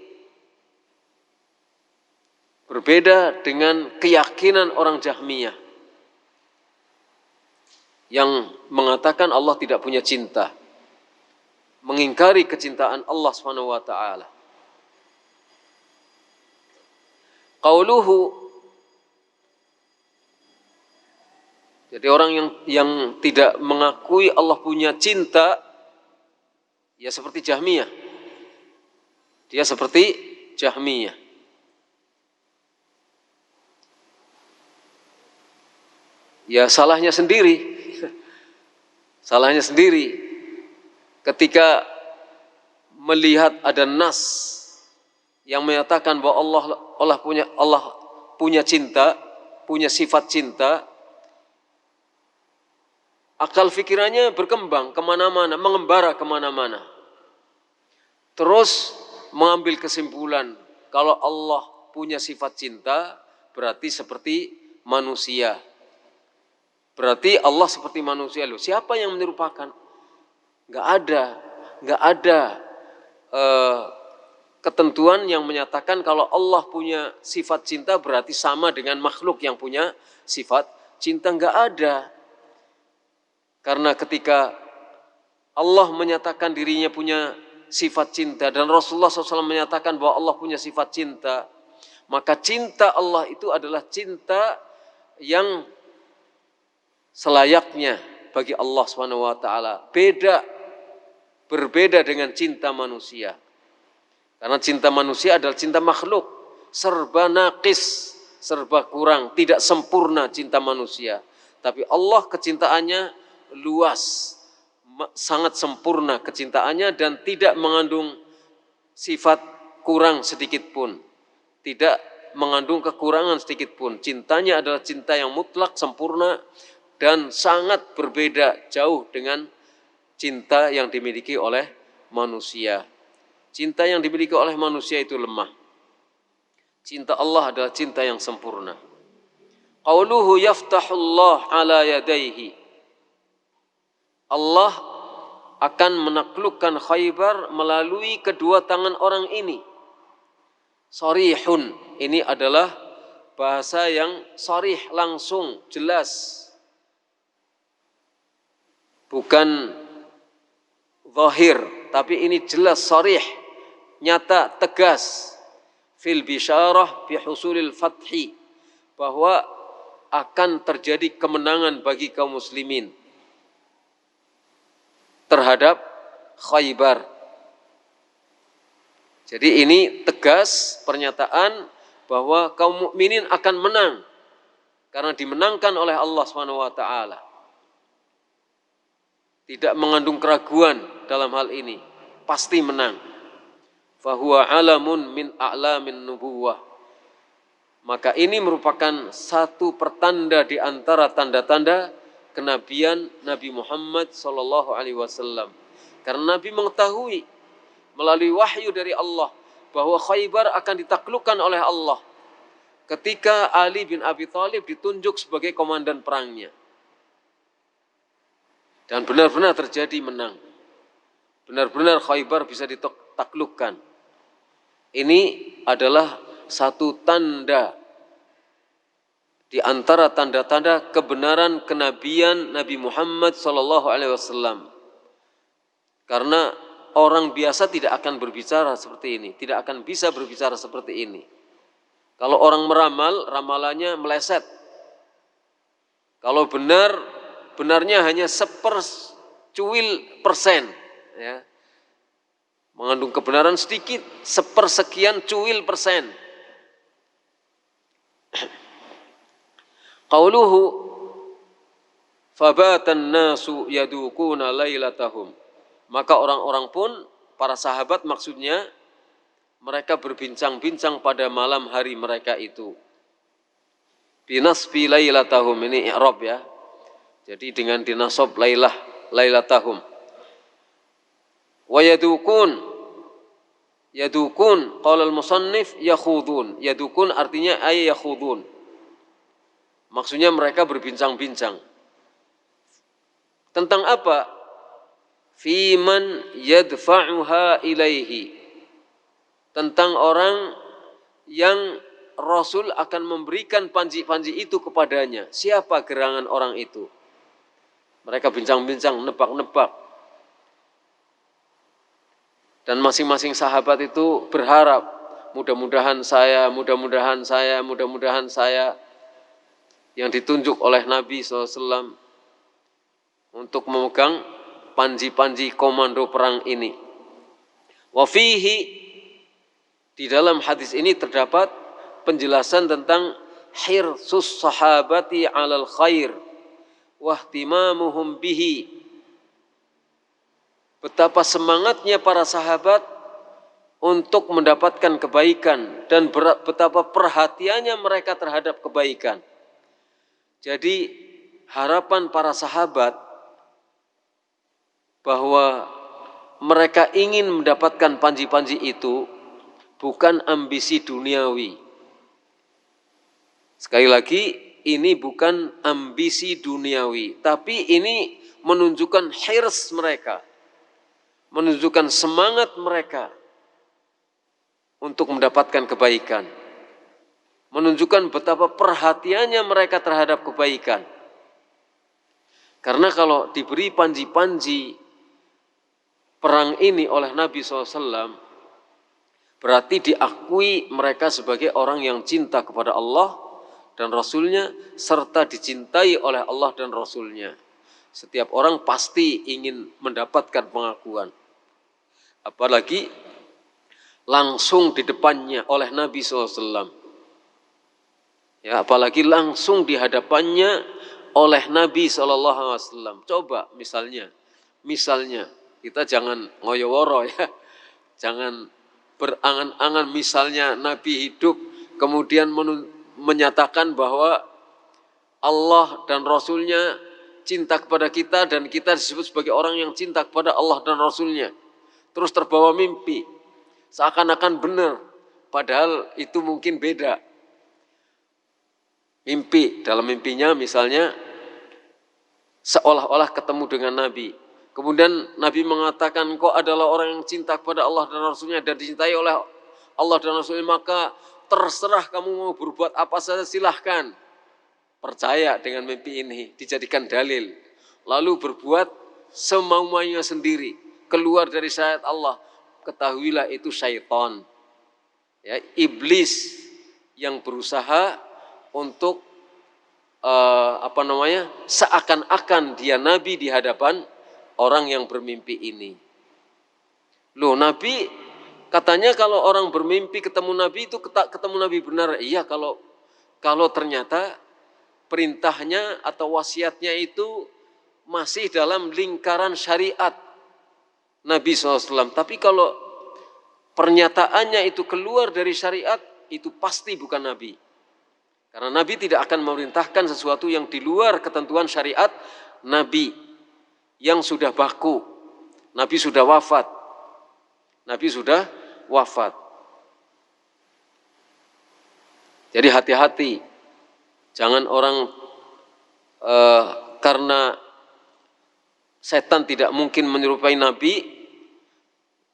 A: Berbeda dengan keyakinan orang Jahmiyah yang mengatakan Allah tidak punya cinta, mengingkari kecintaan Allah Subhanahu wa taala. Qauluhu, jadi orang yang tidak mengakui Allah punya cinta, ya seperti Jahmiyah. Dia seperti Jahmiyah. Ya salahnya sendiri. Salahnya sendiri ketika melihat ada nas yang menyatakan bahwa Allah punya cinta, punya sifat cinta. Akal fikirannya berkembang kemana-mana, mengembara kemana-mana. Terus mengambil kesimpulan, kalau Allah punya sifat cinta, berarti seperti manusia. Berarti Allah seperti manusia. Loh, siapa yang menyerupakan? Enggak ada ketentuan yang menyatakan kalau Allah punya sifat cinta berarti sama dengan makhluk yang punya sifat cinta. Enggak ada. Karena ketika Allah menyatakan dirinya punya sifat cinta dan Rasulullah SAW menyatakan bahwa Allah punya sifat cinta, maka cinta Allah itu adalah cinta yang selayaknya bagi Allah Subhanahu wa taala. Berbeda dengan cinta manusia. Karena cinta manusia adalah cinta makhluk, serba naqis, serba kurang, tidak sempurna cinta manusia. Tapi Allah kecintaannya luas, sangat sempurna kecintaannya dan tidak mengandung sifat kurang sedikit pun. Tidak mengandung kekurangan sedikit pun. Cintanya adalah cinta yang mutlak, sempurna, dan sangat berbeda jauh dengan cinta yang dimiliki oleh manusia. Cinta yang dimiliki oleh manusia itu lemah. Cinta Allah adalah cinta yang sempurna. Qauluhu yaftahullah ala yadayhi. Allah akan menaklukkan Khaybar melalui kedua tangan orang ini. Sharihun, ini adalah bahasa yang sharih, langsung, jelas. Bukan zahir, tapi ini jelas, sharih, nyata, tegas. Fil bisyarah bi husulil fathi, bahwa akan terjadi kemenangan bagi kaum muslimin terhadap Khaybar. Jadi ini tegas pernyataan bahwa kaum mukminin akan menang karena dimenangkan oleh Allah Subhanahu wa taala. Tidak mengandung keraguan dalam hal ini, pasti menang. Fahuwa alamun min a'lamin nubuwah. Maka ini merupakan satu pertanda di antara tanda-tanda kenabian Nabi Muhammad sallallahu alaihi wasallam. Karena Nabi mengetahui melalui wahyu dari Allah bahwa Khaybar akan ditaklukkan oleh Allah ketika Ali bin Abi Thalib ditunjuk sebagai komandan perangnya. Dan benar-benar terjadi menang. benar-benar Khaybar bisa ditaklukkan. Ini adalah satu tanda di antara tanda-tanda kebenaran kenabian Nabi Muhammad SAW. Karena orang biasa tidak akan berbicara seperti ini, tidak akan bisa berbicara seperti ini. Kalau orang meramal, ramalannya meleset. Kalau benar, benarnya hanya sepercuil persen, ya. Mengandung kebenaran sedikit, sepersekian cuil persen. Qauluhu fabatan nasu yadukuna lailatahum. Maka orang-orang pun, para sahabat maksudnya, mereka berbincang-bincang pada malam hari mereka itu. Binasbi lailatahum, ini i'rab ya. Jadi dengan dinasab lailatahum. Wa yadukun, qala al-musannif yakhudun. Yadukun artinya ay yakhudun. Maksudnya mereka berbincang-bincang. Tentang apa? Fiman yadfa'uha ilaihi. Tentang orang yang Rasul akan memberikan panji-panji itu kepadanya. Siapa gerangan orang itu? Mereka bincang-bincang, nebak-nebak. Dan masing-masing sahabat itu berharap, mudah-mudahan saya, yang ditunjuk oleh Nabi SAW untuk memegang panji-panji komando perang ini. Wa fihi, di dalam hadis ini terdapat penjelasan tentang hirsus sahabati alal khair wahtimamuhum bihi. Betapa semangatnya para sahabat untuk mendapatkan kebaikan dan betapa perhatiannya mereka terhadap kebaikan. Jadi harapan para sahabat bahwa mereka ingin mendapatkan panji-panji itu bukan ambisi duniawi. Sekali lagi, ini bukan ambisi duniawi, tapi ini menunjukkan hirs mereka, menunjukkan semangat mereka untuk mendapatkan kebaikan, menunjukkan betapa perhatiannya mereka terhadap kebaikan. Karena kalau diberi panji-panji perang ini oleh Nabi SAW, berarti diakui mereka sebagai orang yang cinta kepada Allah dan Rasulnya, serta dicintai oleh Allah dan Rasulnya. Setiap orang pasti ingin mendapatkan pengakuan. Apalagi langsung di depannya oleh Nabi SAW. Ya, apalagi langsung di hadapannya oleh Nabi SAW. Coba misalnya kita jangan ngoyo-woro ya, jangan berangan-angan misalnya Nabi hidup kemudian menyatakan bahwa Allah dan Rasulnya cinta kepada kita dan kita disebut sebagai orang yang cinta kepada Allah dan Rasulnya. Terus terbawa mimpi, seakan-akan benar, padahal itu mungkin beda. Mimpi, dalam mimpinya misalnya seolah-olah ketemu dengan Nabi. Kemudian Nabi mengatakan, kau adalah orang yang cinta kepada Allah dan Rasulnya dan dicintai oleh Allah dan Rasulnya, maka terserah kamu mau berbuat apa saja silahkan. Percaya dengan mimpi ini, dijadikan dalil. Lalu berbuat semau-maunya sendiri, keluar dari syariat Allah. Ketahuilah itu syaitan, ya, iblis yang berusaha untuk seakan-akan dia Nabi di hadapan orang yang bermimpi ini. Loh, Nabi katanya kalau orang bermimpi ketemu Nabi itu ketemu Nabi benar. Iya, kalau ternyata perintahnya atau wasiatnya itu masih dalam lingkaran syariat Nabi SAW. Tapi kalau pernyataannya itu keluar dari syariat, itu pasti bukan Nabi. Karena Nabi tidak akan memerintahkan sesuatu yang di luar ketentuan syariat Nabi yang sudah baku. Nabi sudah wafat. Jadi hati-hati. Jangan orang karena setan tidak mungkin menyerupai Nabi,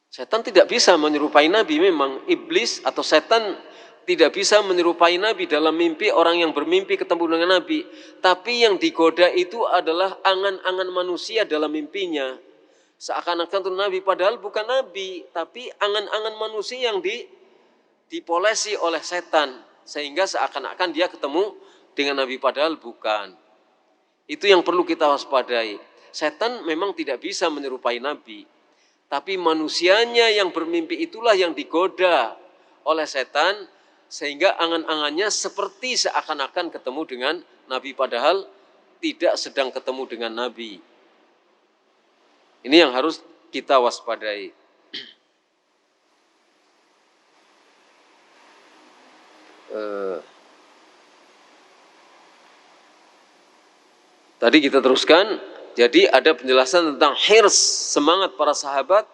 A: Setan tidak bisa menyerupai Nabi memang. Iblis atau setan tidak bisa menyerupai Nabi dalam mimpi orang yang bermimpi ketemu dengan Nabi. Tapi yang digoda itu adalah angan-angan manusia dalam mimpinya. Seakan-akan itu Nabi, padahal bukan Nabi. Tapi angan-angan manusia yang dipolesi oleh setan. Sehingga seakan-akan dia ketemu dengan Nabi, padahal bukan. Itu yang perlu kita waspadai. Setan memang tidak bisa menyerupai Nabi. Tapi manusianya yang bermimpi itulah yang digoda oleh setan, sehingga angan-angannya seperti seakan-akan ketemu dengan Nabi, padahal tidak sedang ketemu dengan Nabi. Ini yang harus kita waspadai. Tadi kita teruskan. Jadi ada penjelasan tentang hirs, semangat para sahabat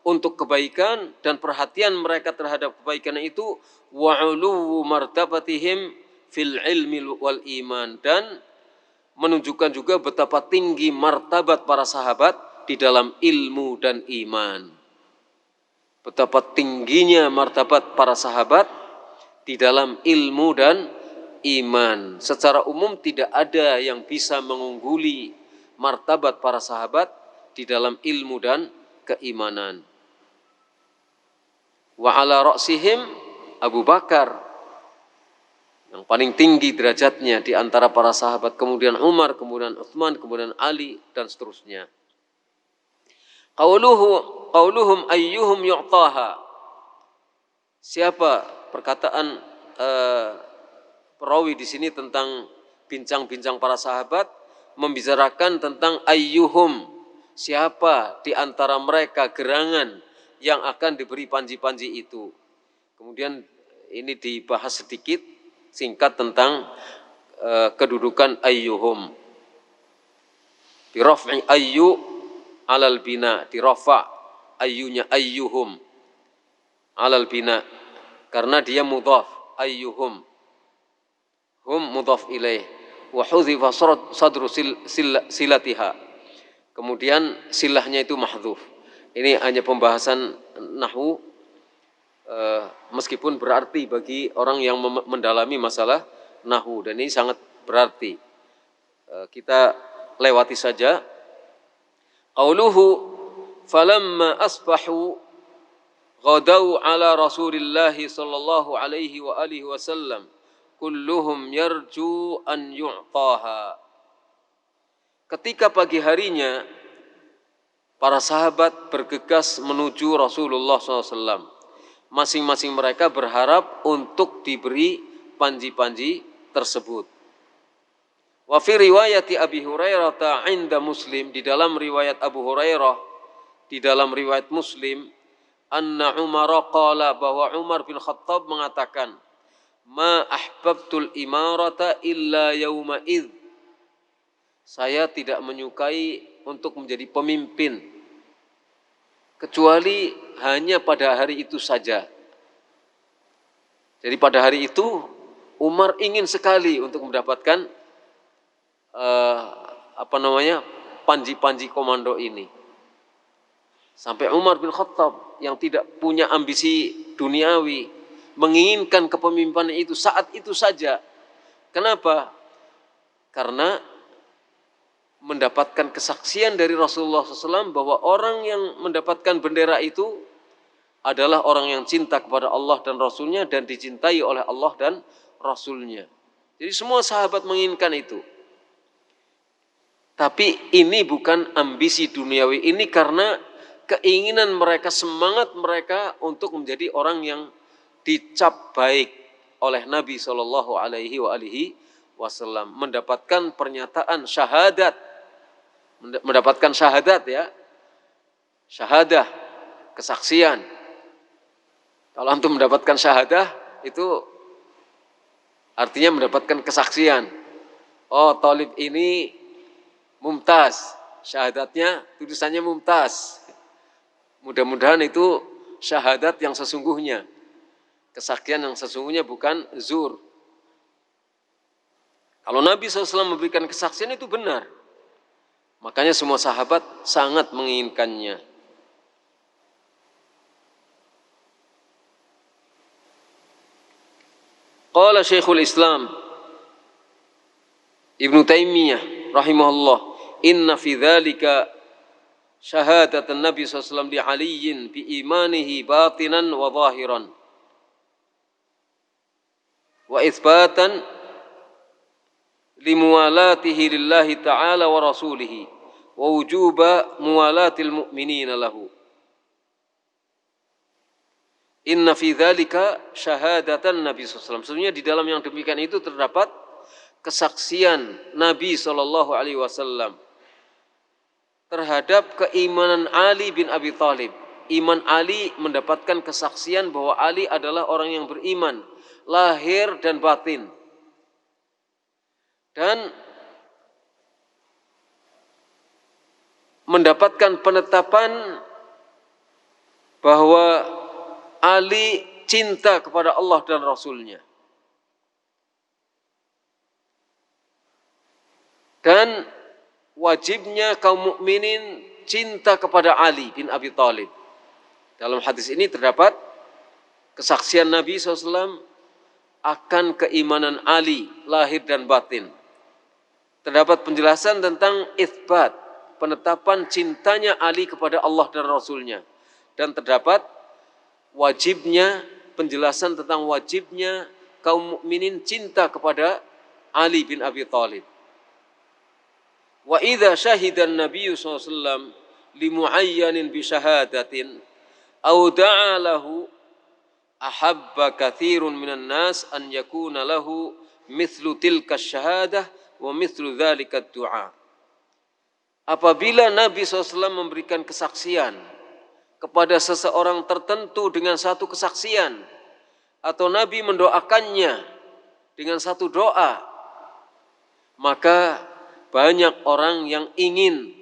A: untuk kebaikan dan perhatian mereka terhadap kebaikan itu, wa'ulu martabatihim fil ilmi wal iman, dan menunjukkan juga betapa tinggi martabat para sahabat di dalam ilmu dan iman. Betapa tingginya martabat para sahabat di dalam ilmu dan iman. Secara umum tidak ada yang bisa mengungguli martabat para sahabat di dalam ilmu dan keimanan. Wa ala ra'sihim Abu Bakar, yang paling tinggi derajatnya di antara para sahabat, kemudian Umar, kemudian Utsman, kemudian Ali, dan seterusnya. Qauluhum ayyuhum yu'taha. Siapa perkataan perawi di sini tentang bincang-bincang para sahabat, membicarakan tentang ayyuhum, siapa di antara mereka gerangan yang akan diberi panji-panji itu. Kemudian ini dibahas sedikit singkat tentang kedudukan ayyuhum. Diraf'i ayyu alal bina, dirafa ayyunya ayyuhum alal bina, karena dia mudhaf, ayyuhum, hum mudhaf ilaih, wa hudhifa sadru silatiha, kemudian silahnya itu mahdzuf. Ini hanya pembahasan nahwu, meskipun berarti bagi orang yang mendalami masalah nahwu, dan ini sangat berarti. Kita lewati saja. Qauluhu falamma asbahu ghadau ala Rasulillah sallallahu alaihi wa alihi wasallam kulluhum yarju an yu'taha. Ketika pagi harinya para sahabat bergegas menuju Rasulullah SAW. Masing-masing mereka berharap untuk diberi panji-panji tersebut. Wa fi riwayati Abi Hurairah ta'inda Muslim, di dalam riwayat Abu Hurairah, di dalam riwayat Muslim, anna Umar qala, bahwa Umar bin Khattab mengatakan, ma ahbabtul imarata illa yawma idh, saya tidak menyukai untuk menjadi pemimpin kecuali hanya pada hari itu saja. Jadi pada hari itu Umar ingin sekali untuk mendapatkan panji-panji komando ini. Sampai Umar bin Khattab yang tidak punya ambisi duniawi menginginkan kepemimpinan itu saat itu saja. Kenapa? Karena mendapatkan kesaksian dari Rasulullah SAW bahwa orang yang mendapatkan bendera itu adalah orang yang cinta kepada Allah dan Rasulnya dan dicintai oleh Allah dan Rasulnya. Jadi semua sahabat menginginkan itu. Tapi ini bukan ambisi duniawi, ini karena keinginan mereka, semangat mereka untuk menjadi orang yang dicap baik oleh Nabi Shallallahu Alaihi Wasallam, mendapatkan pernyataan syahadat, mendapatkan syahadat ya, syahadah, kesaksian. Kalau antum mendapatkan syahadah itu artinya mendapatkan kesaksian. Oh, Thalib ini mumtaz, syahadatnya, tulisannya mumtaz. Mudah-mudahan itu syahadat yang sesungguhnya, kesaksian yang sesungguhnya, bukan zur. Kalau Nabi SAW memberikan kesaksian itu benar, makanya semua sahabat sangat menginginkannya. Qala Syekhul Islam Ibnu Taimiyah rahimahullah, inna fi dzalika syahadatan Nabi SAW li Aliyin bi imanihi batinan wa zahiran wa itsbatan li muwalatihi lillahi ta'ala wa rasulihi wa wujuba muwalatil mu'minina lahu. Inna fi dzalika syahadatan Nabi SAW. Sebenarnya di dalam yang demikian itu terdapat kesaksian Nabi SAW terhadap keimanan Ali bin Abi Thalib. Iman Ali mendapatkan kesaksian bahwa Ali adalah orang yang beriman, lahir dan batin. Dan mendapatkan penetapan bahwa Ali cinta kepada Allah dan Rasulnya. Dan wajibnya kaum mukminin cinta kepada Ali bin Abi Thalib. Dalam hadis ini terdapat kesaksian Nabi SAW akan keimanan Ali, lahir dan batin. Terdapat penjelasan tentang itsbat, penetapan cintanya Ali kepada Allah dan Rasulnya. Dan terdapat wajibnya, penjelasan tentang wajibnya kaum mukminin cinta kepada Ali bin Abi Thalib. Wa idza syahida an-nabiy sallallahu alaihi wasallam li muayyanin bi syahadatin aw da'a lahu ahabba katsirun minan nas an yakuna lahu mithlu tilka syahadah wa mithlu dzalika ad-du'a. Apabila Nabi SAW memberikan kesaksian kepada seseorang tertentu dengan satu kesaksian, atau Nabi mendoakannya dengan satu doa, maka banyak orang yang ingin,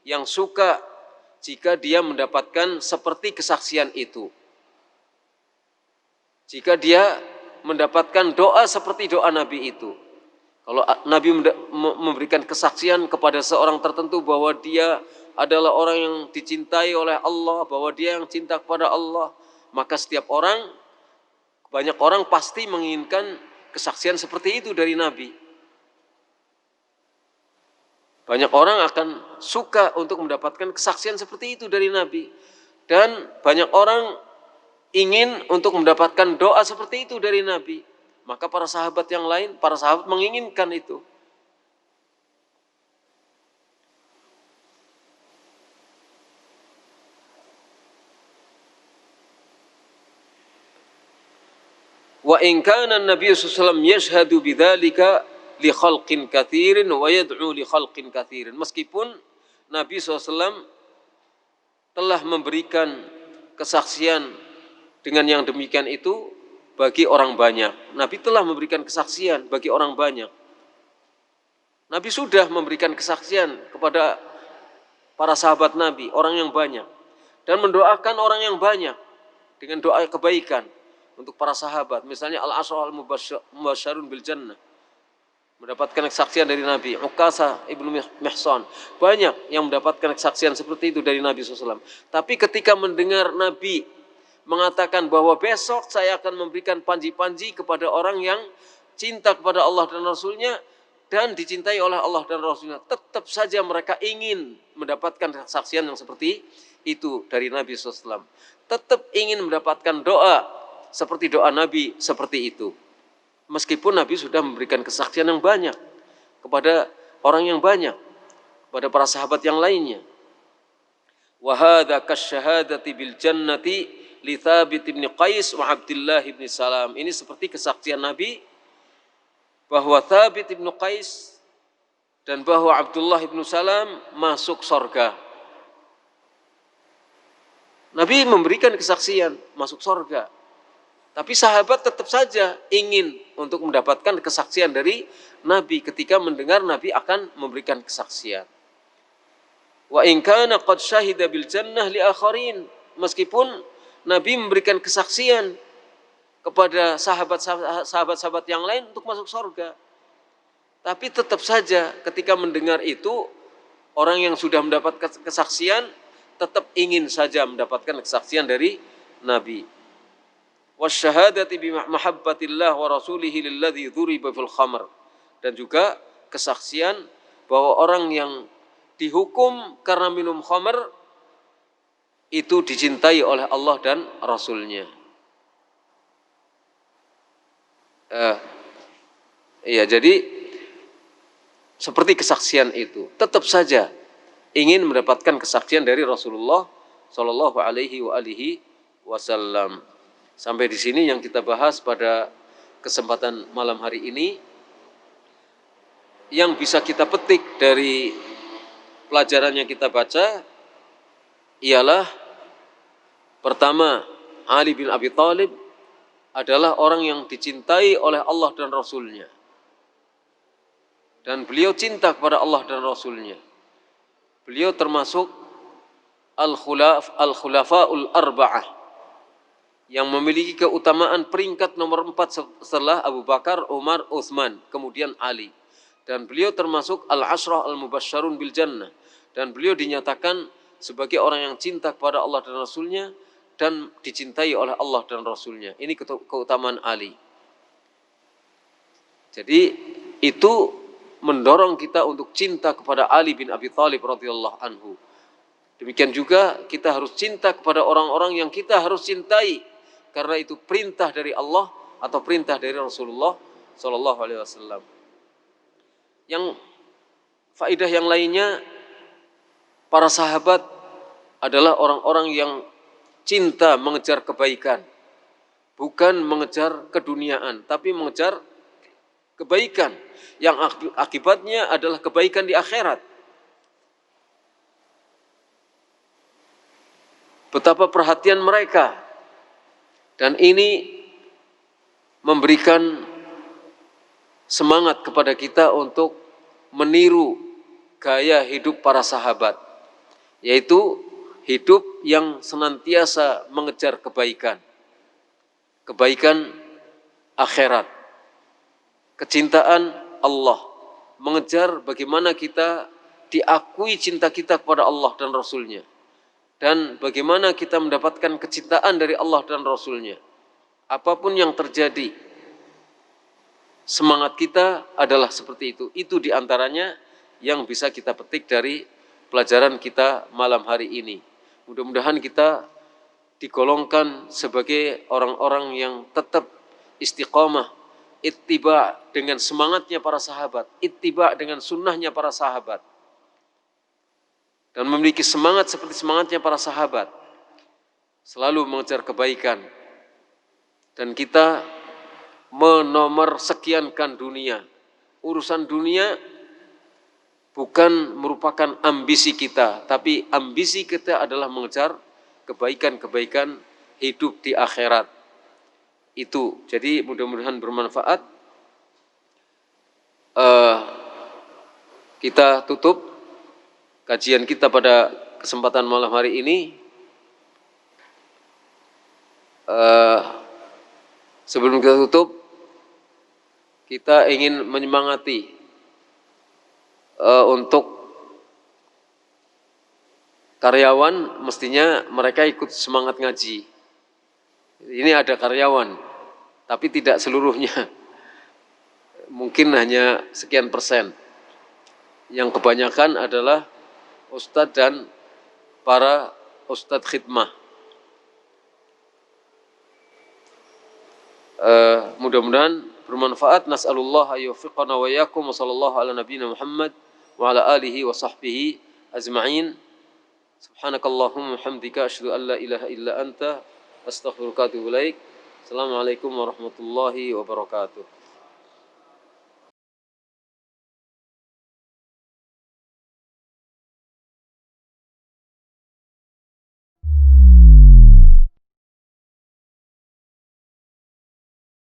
A: yang suka jika dia mendapatkan seperti kesaksian itu. Jika dia mendapatkan doa seperti doa Nabi itu. Kalau Nabi memberikan kesaksian kepada seorang tertentu bahwa dia adalah orang yang dicintai oleh Allah, bahwa dia yang cinta kepada Allah, maka setiap orang, banyak orang pasti menginginkan kesaksian seperti itu dari Nabi. Banyak orang akan suka untuk mendapatkan kesaksian seperti itu dari Nabi. Dan banyak orang ingin untuk mendapatkan doa seperti itu dari Nabi. Maka para sahabat yang lain, para sahabat menginginkan itu. Wa in kana an-nabiy sallallahu alaihi wasallam yashhadu bidzalika li khalqin katsirin wa yad'u li khalqin katsirin. Meskipun Nabi SAW telah memberikan kesaksian dengan yang demikian itu bagi orang banyak. Nabi telah memberikan kesaksian bagi orang banyak. Nabi sudah memberikan kesaksian kepada para sahabat Nabi, orang yang banyak. Dan mendoakan orang yang banyak dengan doa kebaikan untuk para sahabat. Misalnya Al-Ashra al-Mubasysyarun bil Jannah, mendapatkan kesaksian dari Nabi. Uqasah ibnu Mihsan, banyak yang mendapatkan kesaksian seperti itu dari Nabi SAW. Tapi ketika mendengar Nabi mengatakan bahwa besok saya akan memberikan panji-panji kepada orang yang cinta kepada Allah dan Rasulnya dan dicintai oleh Allah dan Rasulnya, tetap saja mereka ingin mendapatkan kesaksian yang seperti itu dari Nabi SAW. Tetap ingin mendapatkan doa seperti doa Nabi seperti itu. Meskipun Nabi sudah memberikan kesaksian yang banyak kepada orang yang banyak, kepada para sahabat yang lainnya. Wa hadza kasyahadati bil jannati li Thabit bin Qais wa Abdullah bin Salam. Ini seperti kesaksian Nabi bahwa Thabit bin Qais dan bahwa Abdullah bin Salam masuk surga. Nabi memberikan kesaksian masuk surga. Tapi sahabat tetap saja ingin untuk mendapatkan kesaksian dari Nabi ketika mendengar Nabi akan memberikan kesaksian. Wa in kana qad syahida bil jannah li akharin. Meskipun Nabi memberikan kesaksian kepada sahabat-sahabat yang lain untuk masuk surga. Tapi tetap saja ketika mendengar itu, orang yang sudah mendapatkan kesaksian tetap ingin saja mendapatkan kesaksian dari Nabi. wasyahadati bi mahabbatillah wa rasulihi lilladzi dzuriba fil khamr, dan juga kesaksian bahwa orang yang dihukum karena minum khamr itu dicintai oleh Allah dan Rasulnya. Jadi seperti kesaksian itu, tetap saja ingin mendapatkan kesaksian dari Rasulullah Shallallahu Alaihi Wasallam. Sampai di sini yang kita bahas pada kesempatan malam hari ini. Yang bisa kita petik dari pelajaran yang kita baca ialah pertama, Ali bin Abi Thalib adalah orang yang dicintai oleh Allah dan Rasulnya. Dan beliau cinta kepada Allah dan Rasulnya. Beliau termasuk Al-Khulafa'ul Arba'ah yang memiliki keutamaan peringkat nomor 4 setelah Abu Bakar, Umar, Utsman, kemudian Ali. Dan beliau termasuk Al-Ashrah Al-Mubasysyarun bil Jannah. Dan beliau dinyatakan sebagai orang yang cinta kepada Allah dan Rasulnya dan dicintai oleh Allah dan Rasulnya. Ini keutamaan Ali. Jadi itu mendorong kita untuk cinta kepada Ali bin Abi Thalib radhiyallahu anhu. Demikian juga kita harus cinta kepada orang-orang yang kita harus cintai, karena itu perintah dari Allah atau perintah dari Rasulullah sallallahu alaihi wasallam. Yang faedah yang lainnya, para sahabat adalah orang-orang yang cinta mengejar kebaikan, bukan mengejar keduniaan, tapi mengejar kebaikan yang akibatnya adalah kebaikan di akhirat. Betapa perhatian mereka, dan ini memberikan semangat kepada kita untuk meniru gaya hidup para sahabat, yaitu hidup yang senantiasa mengejar kebaikan, kebaikan akhirat, kecintaan Allah, mengejar bagaimana kita diakui cinta kita kepada Allah dan Rasulnya, dan bagaimana kita mendapatkan kecintaan dari Allah dan Rasulnya. Apapun yang terjadi, semangat kita adalah seperti itu. Itu diantaranya yang bisa kita petik dari pelajaran kita malam hari ini. Mudah-mudahan kita digolongkan sebagai orang-orang yang tetap istiqamah, ittiba dengan semangatnya para sahabat, ittiba dengan sunnahnya para sahabat, dan memiliki semangat seperti semangatnya para sahabat, selalu mengejar kebaikan. Dan kita menomor sekiankan dunia. Urusan dunia bukan merupakan ambisi kita, tapi ambisi kita adalah mengejar kebaikan-kebaikan hidup di akhirat. Itu, jadi mudah-mudahan bermanfaat. Kita tutup kajian kita pada kesempatan malam hari ini. Sebelum kita tutup, kita ingin menyemangati untuk karyawan, mestinya mereka ikut semangat ngaji. Ini ada karyawan, tapi tidak seluruhnya. Mungkin hanya sekian persen. Yang kebanyakan adalah ustadz dan para ustadz khidmah. Mudah-mudahan bermanfaat. Nas'alullah ayyufiqana wa iyyakum wa sallallahu ala nabiyina Muhammad wa ala alihi wa sahbihi ajma'in. Subhanakallahumma hamdika asyhadu an la ilaha illa anta astaghfiruka wa atubu ilaik. Assalamualaikum warahmatullahi wabarakatuh.